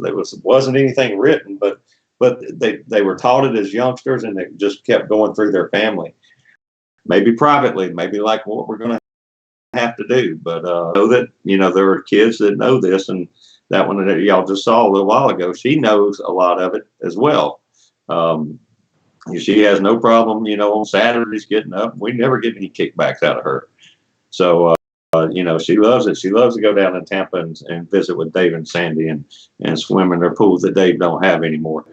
wasn't anything written, but they were taught it as youngsters, and it just kept going through their family, maybe privately, maybe like what we're going to have to do. But know that there are kids that know this, and that one that y'all just saw a little while ago, she knows a lot of it as well. She has no problem, on Saturdays getting up. We never get any kickbacks out of her. So, she loves it. She loves to go down in Tampa and visit with Dave and Sandy and swim in their pools that Dave don't have anymore.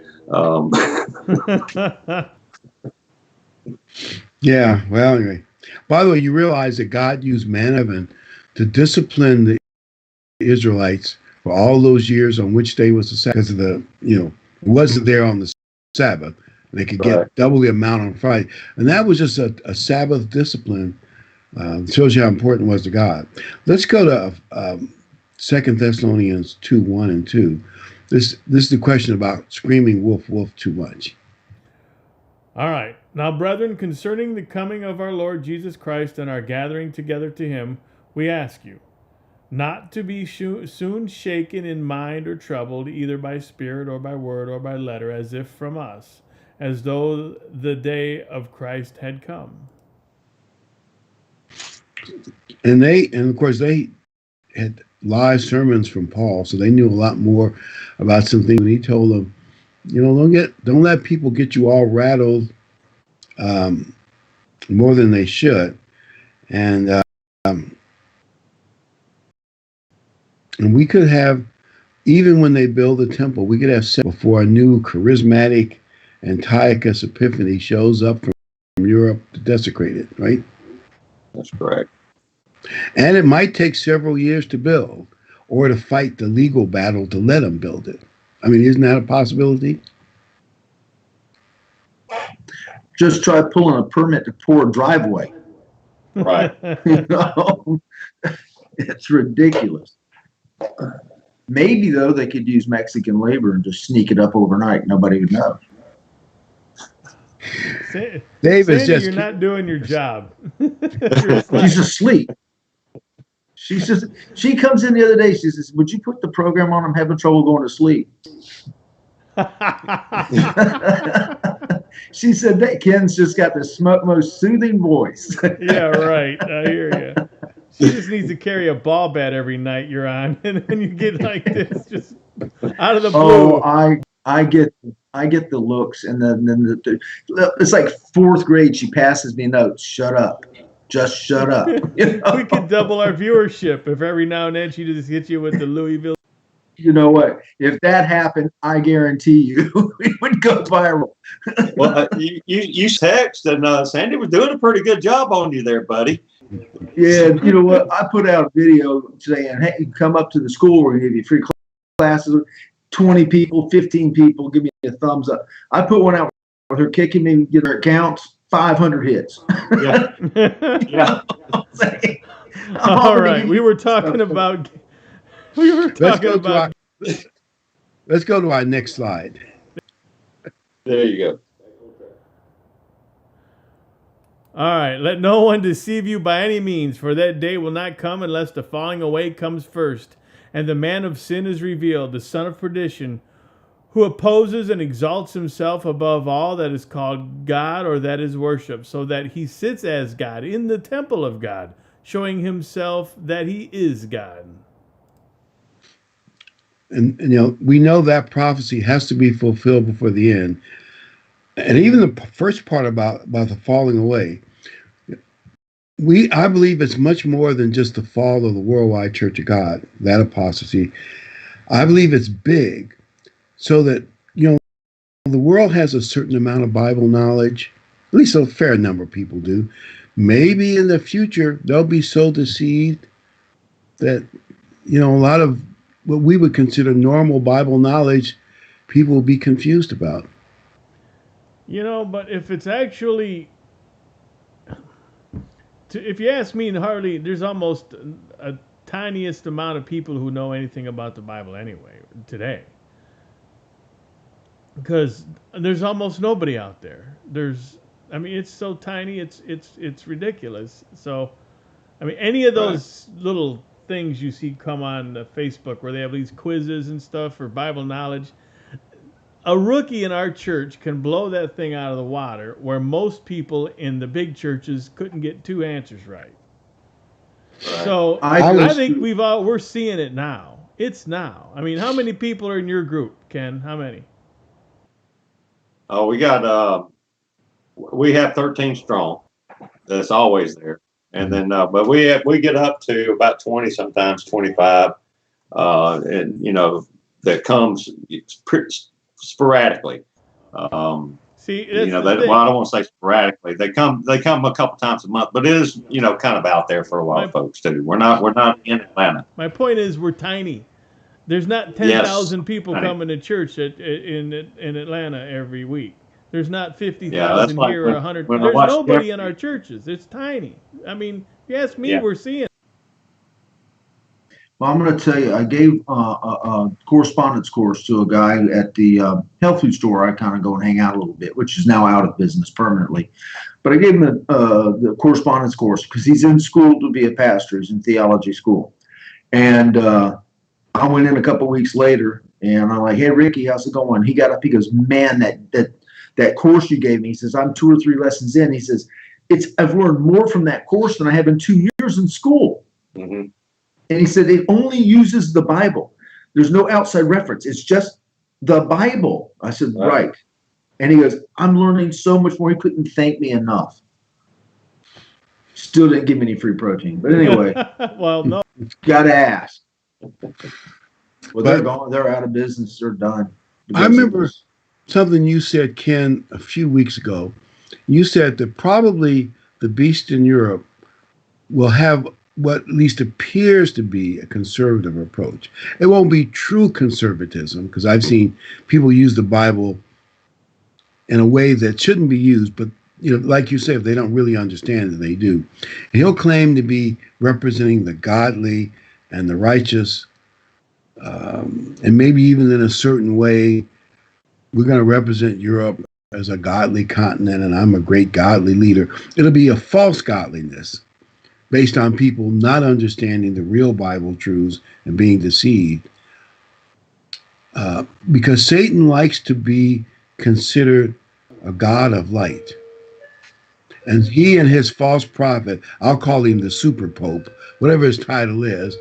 Yeah. Well, anyway. By the way, you realize that God used manna to discipline the Israelites for all those years on which day was the Sabbath, because it wasn't there on the Sabbath. They could get double the amount on Friday. And that was just a Sabbath discipline. Shows you how important it was to God. Let's go to 2 Thessalonians 2, 1 and 2. This is the question about screaming wolf, wolf too much. All right. Now, brethren, concerning the coming of our Lord Jesus Christ and our gathering together to him, we ask you, not to be soon shaken in mind or troubled, either by spirit or by word or by letter, as if from us, as though the day of Christ had come. And of course they had live sermons from Paul, so they knew a lot more about something. And he told them, don't let people get you all rattled more than they should. And we could have, even when they build the temple, we could have set before a new charismatic Antiochus Epiphanes shows up from Europe to desecrate it, right? That's correct. And it might take several years to build, or to fight the legal battle to let them build it. I mean, isn't that a possibility? Just try pulling a permit to pour a driveway. Right. It's ridiculous. Maybe, though, they could use Mexican labor and just sneak it up overnight. Nobody would know. David's Sandy, you're not doing your job. She's asleep. She comes in the other day. She says, "Would you put the program on? I'm having trouble going to sleep." She said that Ken's just got the most soothing voice. Yeah, right. I hear you. She just needs to carry a ball bat every night you're on, and then you get like this, just out of the blue. Oh, I get the looks, and then it's like fourth grade. She passes me notes. Shut up, just shut up. We could double our viewership if every now and then she just hits you with the Louisville. You know what? If that happened, I guarantee you we would go viral. Well, you text, and Sandy was doing a pretty good job on you there, buddy. Yeah, you know what? I put out a video saying, "Hey, come up to the school. We're gonna give you free classes. 20 people, 15 people, give me a thumbs up." I put one out with her kicking me, get her accounts, 500 hits. Yeah. Yeah. All right, we were talking about. Let's go to our next slide. There you go. All right, let no one deceive you by any means, for that day will not come unless the falling away comes first, and the man of sin is revealed, the son of perdition, who opposes and exalts himself above all that is called God or that is worshipped, so that he sits as God in the temple of God, showing himself that he is God. And we know that prophecy has to be fulfilled before the end. And even the first part about the falling away, I believe it's much more than just the fall of the worldwide Church of God, that apostasy. I believe it's big, so that the world has a certain amount of Bible knowledge, at least a fair number of people do. Maybe in the future they'll be so deceived that a lot of what we would consider normal Bible knowledge, people will be confused about. But if it's actually, if you ask me, hardly, there's almost a tiniest amount of people who know anything about the Bible anyway today. Because there's almost nobody out there. It's so tiny, it's ridiculous. So, any of those little things you see come on Facebook where they have these quizzes and stuff for Bible knowledge, a rookie in our church can blow that thing out of the water, where most people in the big churches couldn't get 2 answers right. So I think we're seeing it now. It's now. How many people are in your group, Ken? How many? Oh, we have 13 strong. That's always there. And then, but we get up to about 20, sometimes 25, and that comes sporadically. See, I don't want to say sporadically. They come a couple times a month, but it is kind of out there for a lot of folks too. We're not in Atlanta. My point is, we're tiny. There's not 10,000 people coming to church in Atlanta every week. There's not 50,000 here or 100. There's nobody in our churches. It's tiny. If you ask me, we're seeing it. Well, I'm going to tell you, I gave a correspondence course to a guy at the health food store. I kind of go and hang out a little bit, which is now out of business permanently. But I gave him the correspondence course because he's in school to be a pastor. He's in theology school. And I went in a couple of weeks later, and I'm like, "Hey, Ricky, how's it going?" He got up. He goes, "Man, that course you gave me," he says, "I'm 2 or 3 lessons in." He says, I've learned more from that course than I have in 2 years in school. Mm-hmm. And he said, it only uses the Bible. There's no outside reference. It's just the Bible. I said, right. And he goes, "I'm learning so much more." He couldn't thank me enough. Still didn't give me any free protein. But anyway. Well, no. Got to ask. Well, they're gone. They're out of business. They're done. I remember something you said, Ken, a few weeks ago. You said that probably the beast in Europe will have what at least appears to be a conservative approach. It won't be true conservatism, because I've seen people use the Bible in a way that shouldn't be used, but like you say, if they don't really understand it, they do. And he'll claim to be representing the godly and the righteous, and maybe even in a certain way, we're going to represent Europe as a godly continent, and I'm a great godly leader. It'll be a false godliness based on people not understanding the real Bible truths and being deceived. Because Satan likes to be considered a God of light. And he and his false prophet, I'll call him the super pope, whatever his title is,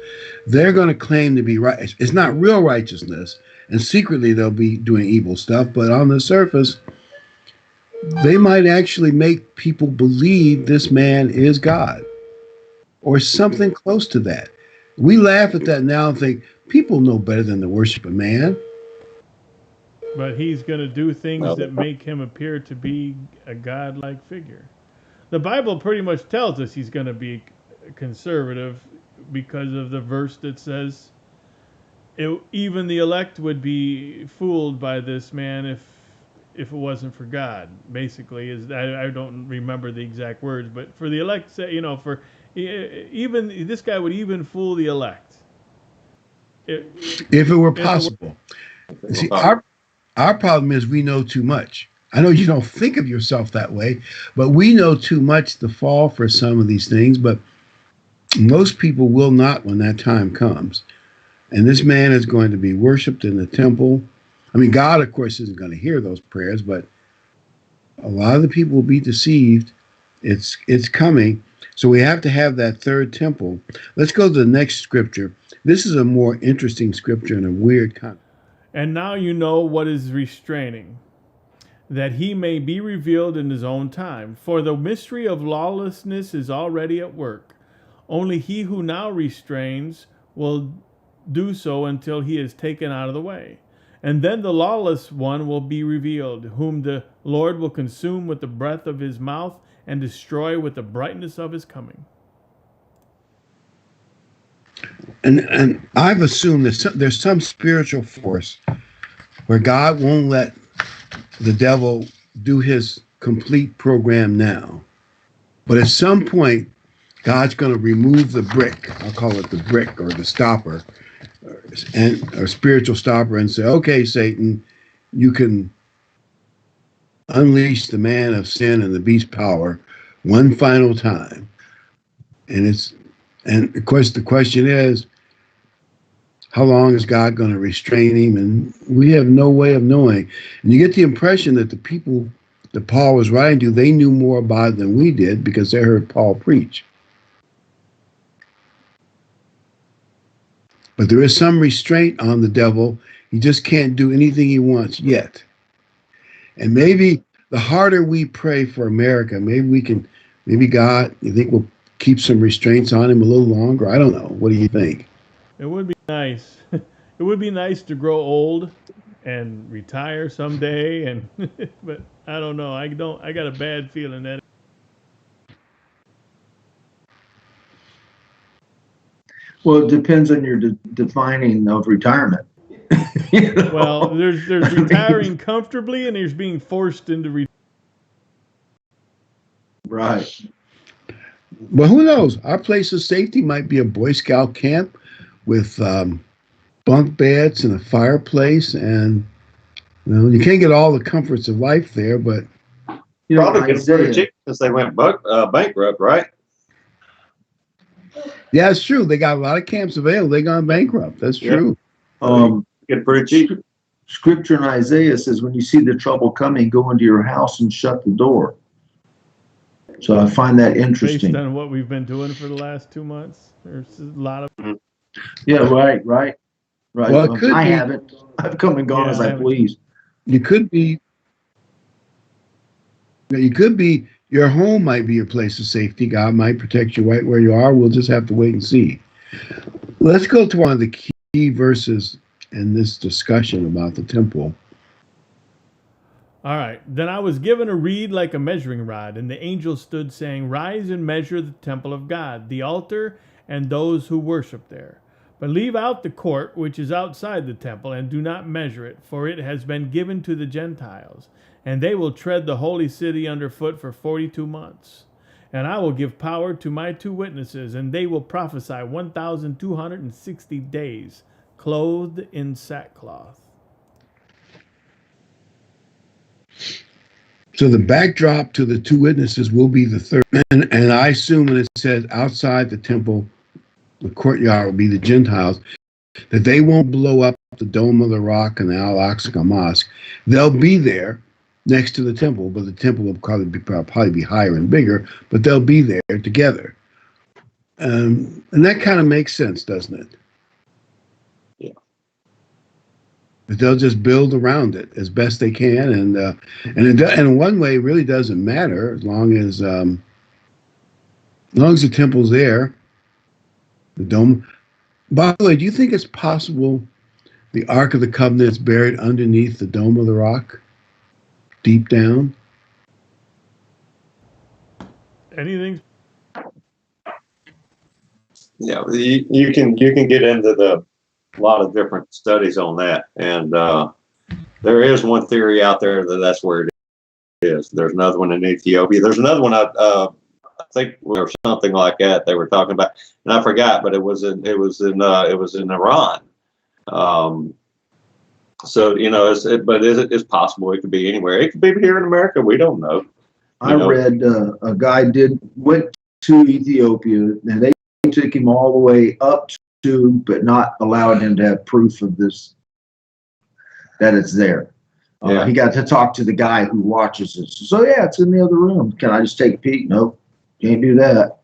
they're going to claim to be right. It's not real righteousness. And secretly they'll be doing evil stuff. But on the surface, they might actually make people believe this man is God or something close to that. We laugh at that now and think people know better than to worship a man. But he's going to do things Well, that make him appear to be a godlike figure. The Bible pretty much tells us he's going to be conservative because of the verse that says even the elect would be fooled by this man if it wasn't for God. Basically, is I don't remember the exact words, but for the elect, for even this guy would even fool the elect. If it were possible. See, our problem is we know too much. I know you don't think of yourself that way, but we know too much to fall for some of these things, but most people will not when that time comes. And this man is going to be worshiped in the temple. I mean, God, of course, isn't going to hear those prayers, but a lot of the people will be deceived. It's coming. So we have to have that third temple. Let's go to the next scripture. This is a more interesting scripture and a weird kind. And now you know what is restraining, that he may be revealed in his own time. For the mystery of lawlessness is already at work. Only he who now restrains will do so until he is taken out of the way. And then the lawless one will be revealed, whom the Lord will consume with the breath of his mouth and destroy with the brightness of his coming. And I've assumed that there's some spiritual force where God won't let the devil do his complete program now. But at some point, God's going to remove the brick. I'll call it the brick or the stopper, or spiritual stopper, and say, okay, Satan, you can unleash the man of sin and the beast power one final time. And of course, the question is, how long is God going to restrain him? And we have no way of knowing. And you get the impression that the people that Paul was writing to, they knew more about it than we did because they heard Paul preach. But there is some restraint on the devil. He just can't do anything he wants yet. And maybe the harder we pray for America, maybe God, you think will keep some restraints on him a little longer? I don't know. What do you think? It would be nice. It would be nice to grow old and retire someday, and but I don't know. I got a bad feeling that. Well, it depends on your defining of retirement. You know? Well, there's retiring comfortably, and there's being forced into retirement. Right. Well, who knows? Our place of safety might be a Boy Scout camp with bunk beds and a fireplace, and you can't get all the comforts of life there, but probably get pretty cheap since they went bankrupt, right? Yeah, it's true. They got a lot of camps available. They gone bankrupt. That's true. Get pretty cheap. Scripture in Isaiah says, when you see the trouble coming, go into your house and shut the door. So I find that interesting. Based on what we've been doing for the last 2 months, there's a lot of. Yeah, right. Well, it could I be, haven't. I've come and gone as I please. You could be. Your home might be your place of safety. God might protect you right where you are. We'll just have to wait and see. Let's go to one of the key verses in this discussion about the temple. All right. Then I was given a reed like a measuring rod, and the angel stood saying, "Rise and measure the temple of God, the altar, and those who worship there. But leave out the court which is outside the temple, and do not measure it, for it has been given to the Gentiles, and they will tread the holy city underfoot for 42 months. And I will give power to my 2 witnesses, and they will prophesy 1,260 days, clothed in sackcloth." So the backdrop to the 2 witnesses will be the third. And I assume when it says outside the temple, the courtyard will be the Gentiles, that they won't blow up the Dome of the Rock and the Al-Aqsa Mosque. They'll be there, next to the temple, but the temple will probably be higher and bigger, but they'll be there together. And that kind of makes sense, doesn't it? Yeah. But they'll just build around it as best they can, and in one way, it really doesn't matter as long as the temple's there, the dome. By the way, do you think it's possible the Ark of the Covenant is buried underneath the Dome of the Rock, deep down? Anything? Yeah, you can get into a lot of different studies on that, and there is one theory out there that that's where it is. There's another one in Ethiopia. There's another one I think or something like that they were talking about, and I forgot, but it was in Iran. So it's possible it could be anywhere. It could be here in America. We don't know. I read a guy went to Ethiopia, and they took him all the way up to, but not allowing him to have proof of this, that it's there. Yeah. He got to talk to the guy who watches it. So yeah, it's in the other room. Can I just take a peek? Nope, can't do that.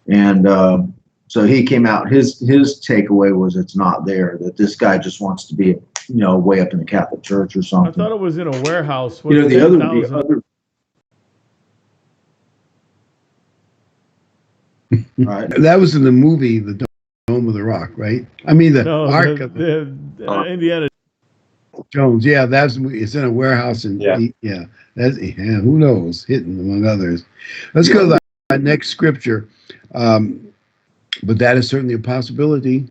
And so he came out. His takeaway was it's not there. That this guy just wants to be, way up in the Catholic Church or something. I thought it was in a warehouse. The other. Right. That was in the movie, The Dome of the Rock, right? I mean, the Ark of Indiana Jones. Yeah, it's in a warehouse, and who knows, hidden among others. Let's go to the next scripture, but that is certainly a possibility.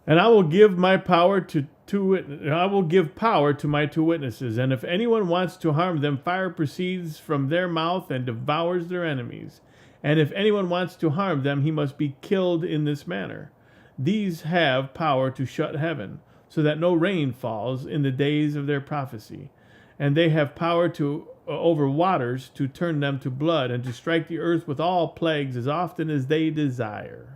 And I will give my power I will give power to my two witnesses, and if anyone wants to harm them, fire proceeds from their mouth and devours their enemies. And if anyone wants to harm them, he must be killed in this manner. These have power to shut heaven, so that no rain falls in the days of their prophecy. And they have power to over waters to turn them to blood, and to strike the earth with all plagues as often as they desire.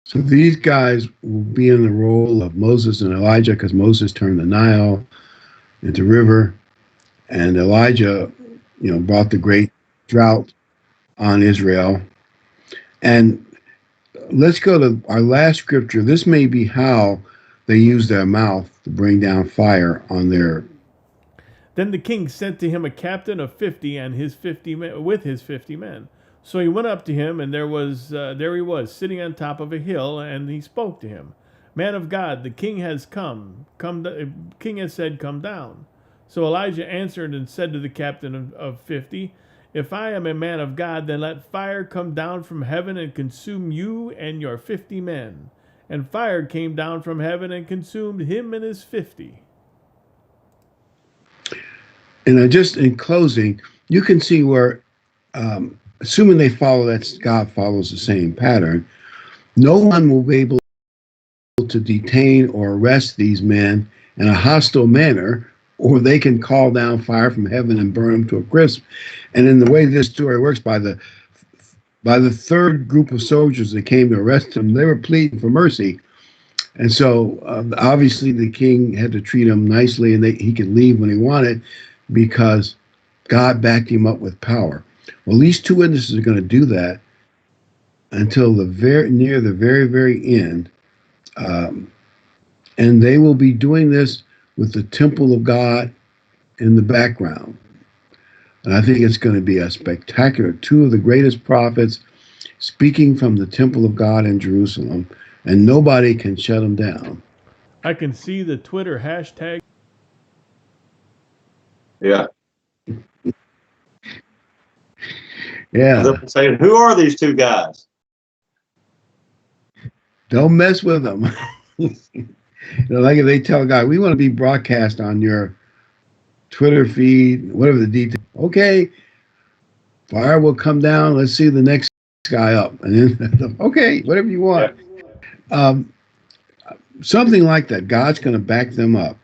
So these guys will be in the role of Moses and Elijah, because Moses turned the Nile into river, and Elijah, brought the great drought on Israel. And let's go to our last scripture. This may be how they use their mouth to bring down fire on their. Then the king sent to him a captain of 50 and his 50 men, with his 50 men. So he went up to him, and there he was, sitting on top of a hill, and he spoke to him. Man of God, the king has come. King has said, come down. So Elijah answered and said to the captain of 50, if I am a man of God, then let fire come down from heaven and consume you and your 50 men. And fire came down from heaven and consumed him and his 50. And just in closing, you can see where, assuming they follow that, God follows the same pattern, no one will be able to detain or arrest these men in a hostile manner, or they can call down fire from heaven and burn them to a crisp. And in the way this story works, by the third group of soldiers that came to arrest him, they were pleading for mercy. And so obviously the king had to treat him nicely, and he could leave when he wanted, because God backed him up with power. Well, these two witnesses are going to do that until near the very, very end. And they will be doing this with the temple of God in the background. And I think it's going to be a spectacular, two of the greatest prophets speaking from the temple of God in Jerusalem, and nobody can shut them down. I can see the Twitter hashtag. Yeah. Yeah. They're saying, who are these two guys? Don't mess with them. Like if they tell a guy, we want to be broadcast on your Twitter feed, whatever the detail. Okay, fire will come down. Let's see the next guy up. And then, okay, whatever you want. Yeah. Something like that. God's going to back them up.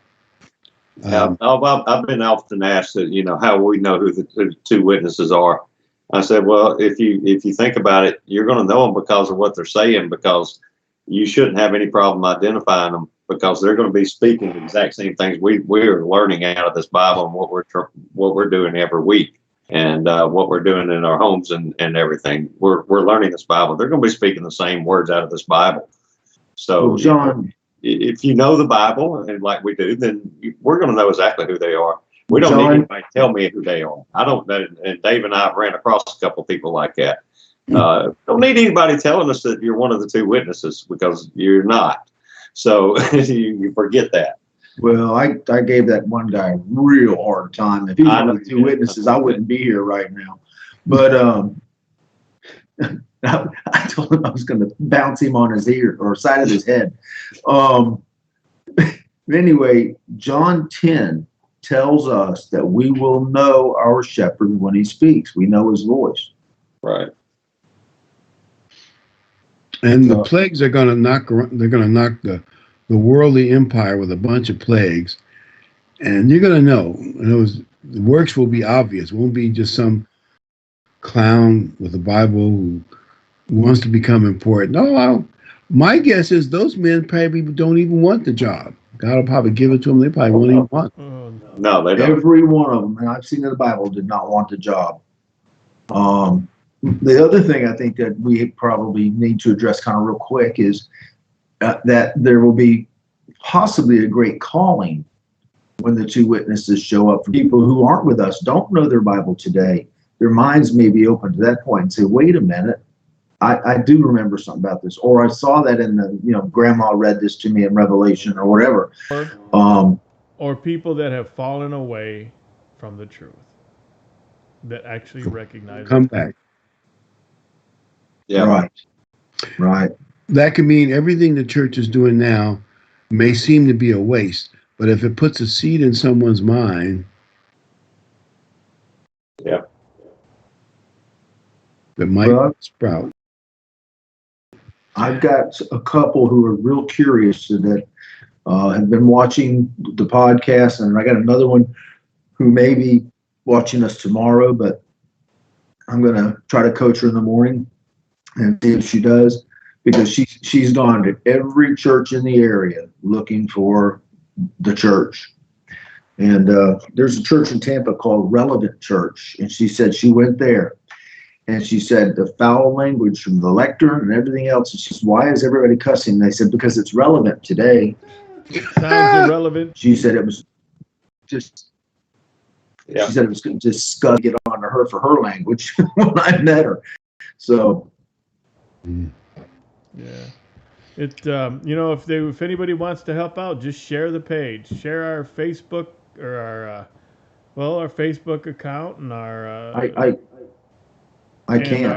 I've been often asked that, how we know who the two witnesses are. I said, well, if you think about it, you're going to know them because of what they're saying, because you shouldn't have any problem identifying them because they're going to be speaking the exact same things we're learning out of this Bible and what we're doing every week and what we're doing in our homes and everything. We're learning this Bible. They're going to be speaking the same words out of this Bible. So, well, John, if you know the Bible and like we do, then we're going to know exactly who they are. We don't John, need anybody to tell me who they are. I don't. And Dave and I have ran across a couple of people like that. Don't need anybody telling us that you're one of the two witnesses, because you're not. So you forget that. well, I gave that one guy a real hard time. If he was one of the two witnesses, I wouldn't be here right now. But I told him I was going to bounce him on his ear or side of his head. Anyway, John 10 tells us that we will know our shepherd when he speaks. We know his voice. Right. And the plagues are going to knock. They're going to knock the worldly empire with a bunch of plagues, and you're going to know. The works will be obvious. It won't be just some clown with a Bible who wants to become important. No, my guess is those men probably don't even want the job. God will probably give it to them. They probably won't even want it. No, they don't. Every one of them, and I've seen in the Bible, did not want the job. The other thing I think that we probably need to address kind of real quick is that there will be possibly a great calling when the two witnesses show up for people who aren't with us, don't know their Bible today. Their minds may be open to that point and say, wait a minute, I do remember something about this, or I saw that in the, grandma read this to me in Revelation or whatever. Or people that have fallen away from the truth that actually recognize Come it. back. Yeah. Right. That can mean everything the church is doing now may seem to be a waste, but if it puts a seed in someone's mind, Yeah. that might sprout. I've got a couple who are real curious that have been watching the podcast, and I got another one who may be watching us tomorrow, but I'm going to try to coach her in the morning and see if she does, because she's gone to every church in the area looking for the church. And there's a church in Tampa called Relevant Church, and she said she went there. And she said the foul language from the lectern and everything else. And she said, why is everybody cussing? And they said, because it's relevant today. Sounds irrelevant. She said it was just, Yeah. she said it was disgusting to get on to her for her language when I met her. So. Yeah. If anybody wants to help out, just share the page. Share our Facebook or our Facebook account and our I can't.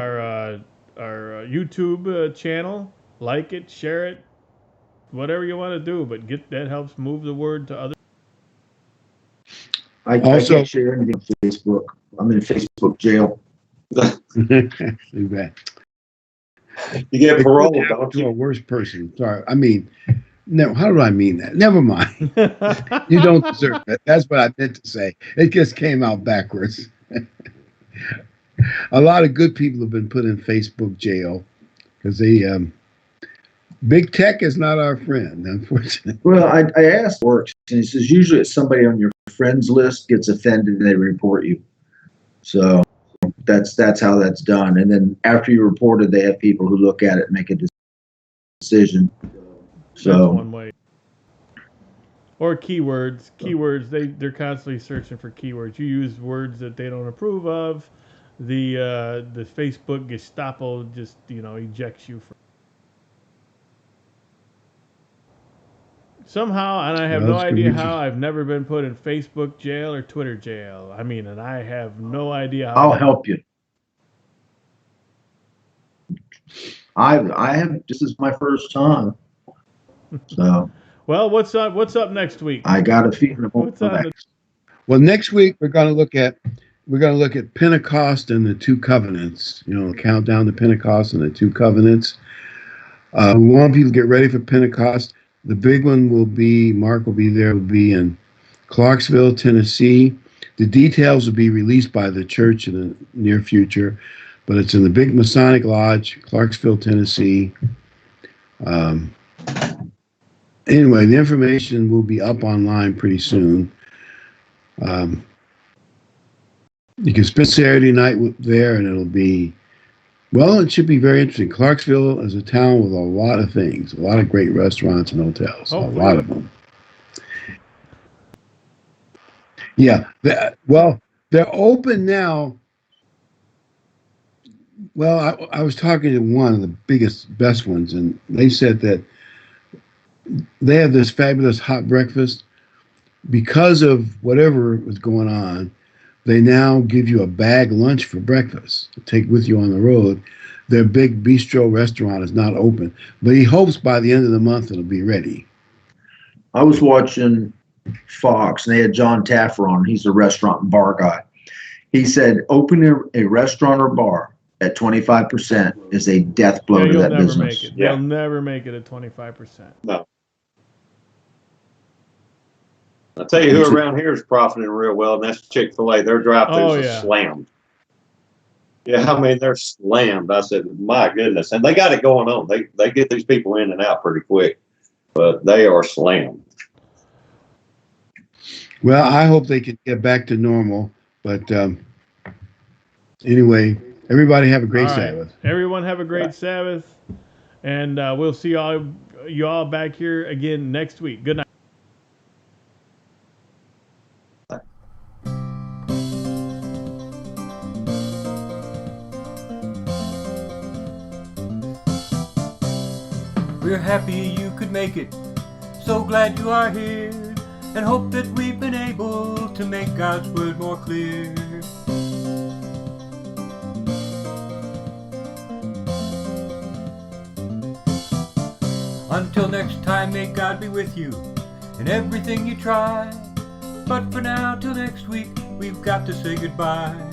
Our YouTube channel. Like it, share it, whatever you want to do, but that helps move the word to others. I can't share anything on Facebook. I'm in Facebook jail. You bet. You get parole, don't To you? a worse person. Sorry. I mean, no, how do I mean that? Never mind. You don't deserve it. That's what I meant to say. It just came out backwards. A lot of good people have been put in Facebook jail because big tech is not our friend, unfortunately. Well, I asked works, and he says usually it's somebody on your friends list gets offended and they report you. So that's how that's done. And then after you reported, they have people who look at it and make a decision. So that's one way. Or keywords. They're constantly searching for keywords. You use words that they don't approve of. The Facebook Gestapo just ejects you from. Somehow, and I have no idea how, I've never been put in Facebook jail or Twitter jail. I mean, and I have no idea how. I'll help you. I have. This is my first time. So. Well, what's up? What's up next week? I got a feeling. Well, next week we're going to look at Pentecost and the two covenants. Countdown to Pentecost and the two covenants. We want people to get ready for Pentecost. The big one will be, Mark will be there, will be in Clarksville, Tennessee. The details will be released by the church in the near future, but it's in the big Masonic Lodge, Clarksville, Tennessee. Anyway, the information will be up online pretty soon. You can spend Saturday night there, and it'll be, well, it should be very interesting. Clarksville is a town with a lot of things, a lot of great restaurants and hotels, Hopefully. a lot of them. Yeah, well, they're open now. Well, I was talking to one of the best ones, and they said that they have this fabulous hot breakfast. Because of whatever was going on, they now give you a bag lunch for breakfast to take with you on the road. Their big bistro restaurant is not open, but he hopes by the end of the month it'll be ready. I was watching Fox, and they had John Taffer on. He's a restaurant and bar guy. He said opening a restaurant or bar at 25% is a death blow to that business. Make it. They'll never make it at 25%. No. I'll tell you who around here is profiting real well, and that's Chick-fil-A. Their drive-thrus are slammed. Yeah, I mean, they're slammed. I said, my goodness. And they got it going on. They get these people in and out pretty quick, but they are slammed. Well, I hope they can get back to normal. But anyway, everybody have a great Sabbath. Everyone have a great Sabbath. And we'll see you all back here again next week. Good night. We're happy you could make it, so glad you are here, and hope that we've been able to make God's word more clear. Until next time, may God be with you in everything you try. But for now, till next week, we've got to say goodbye.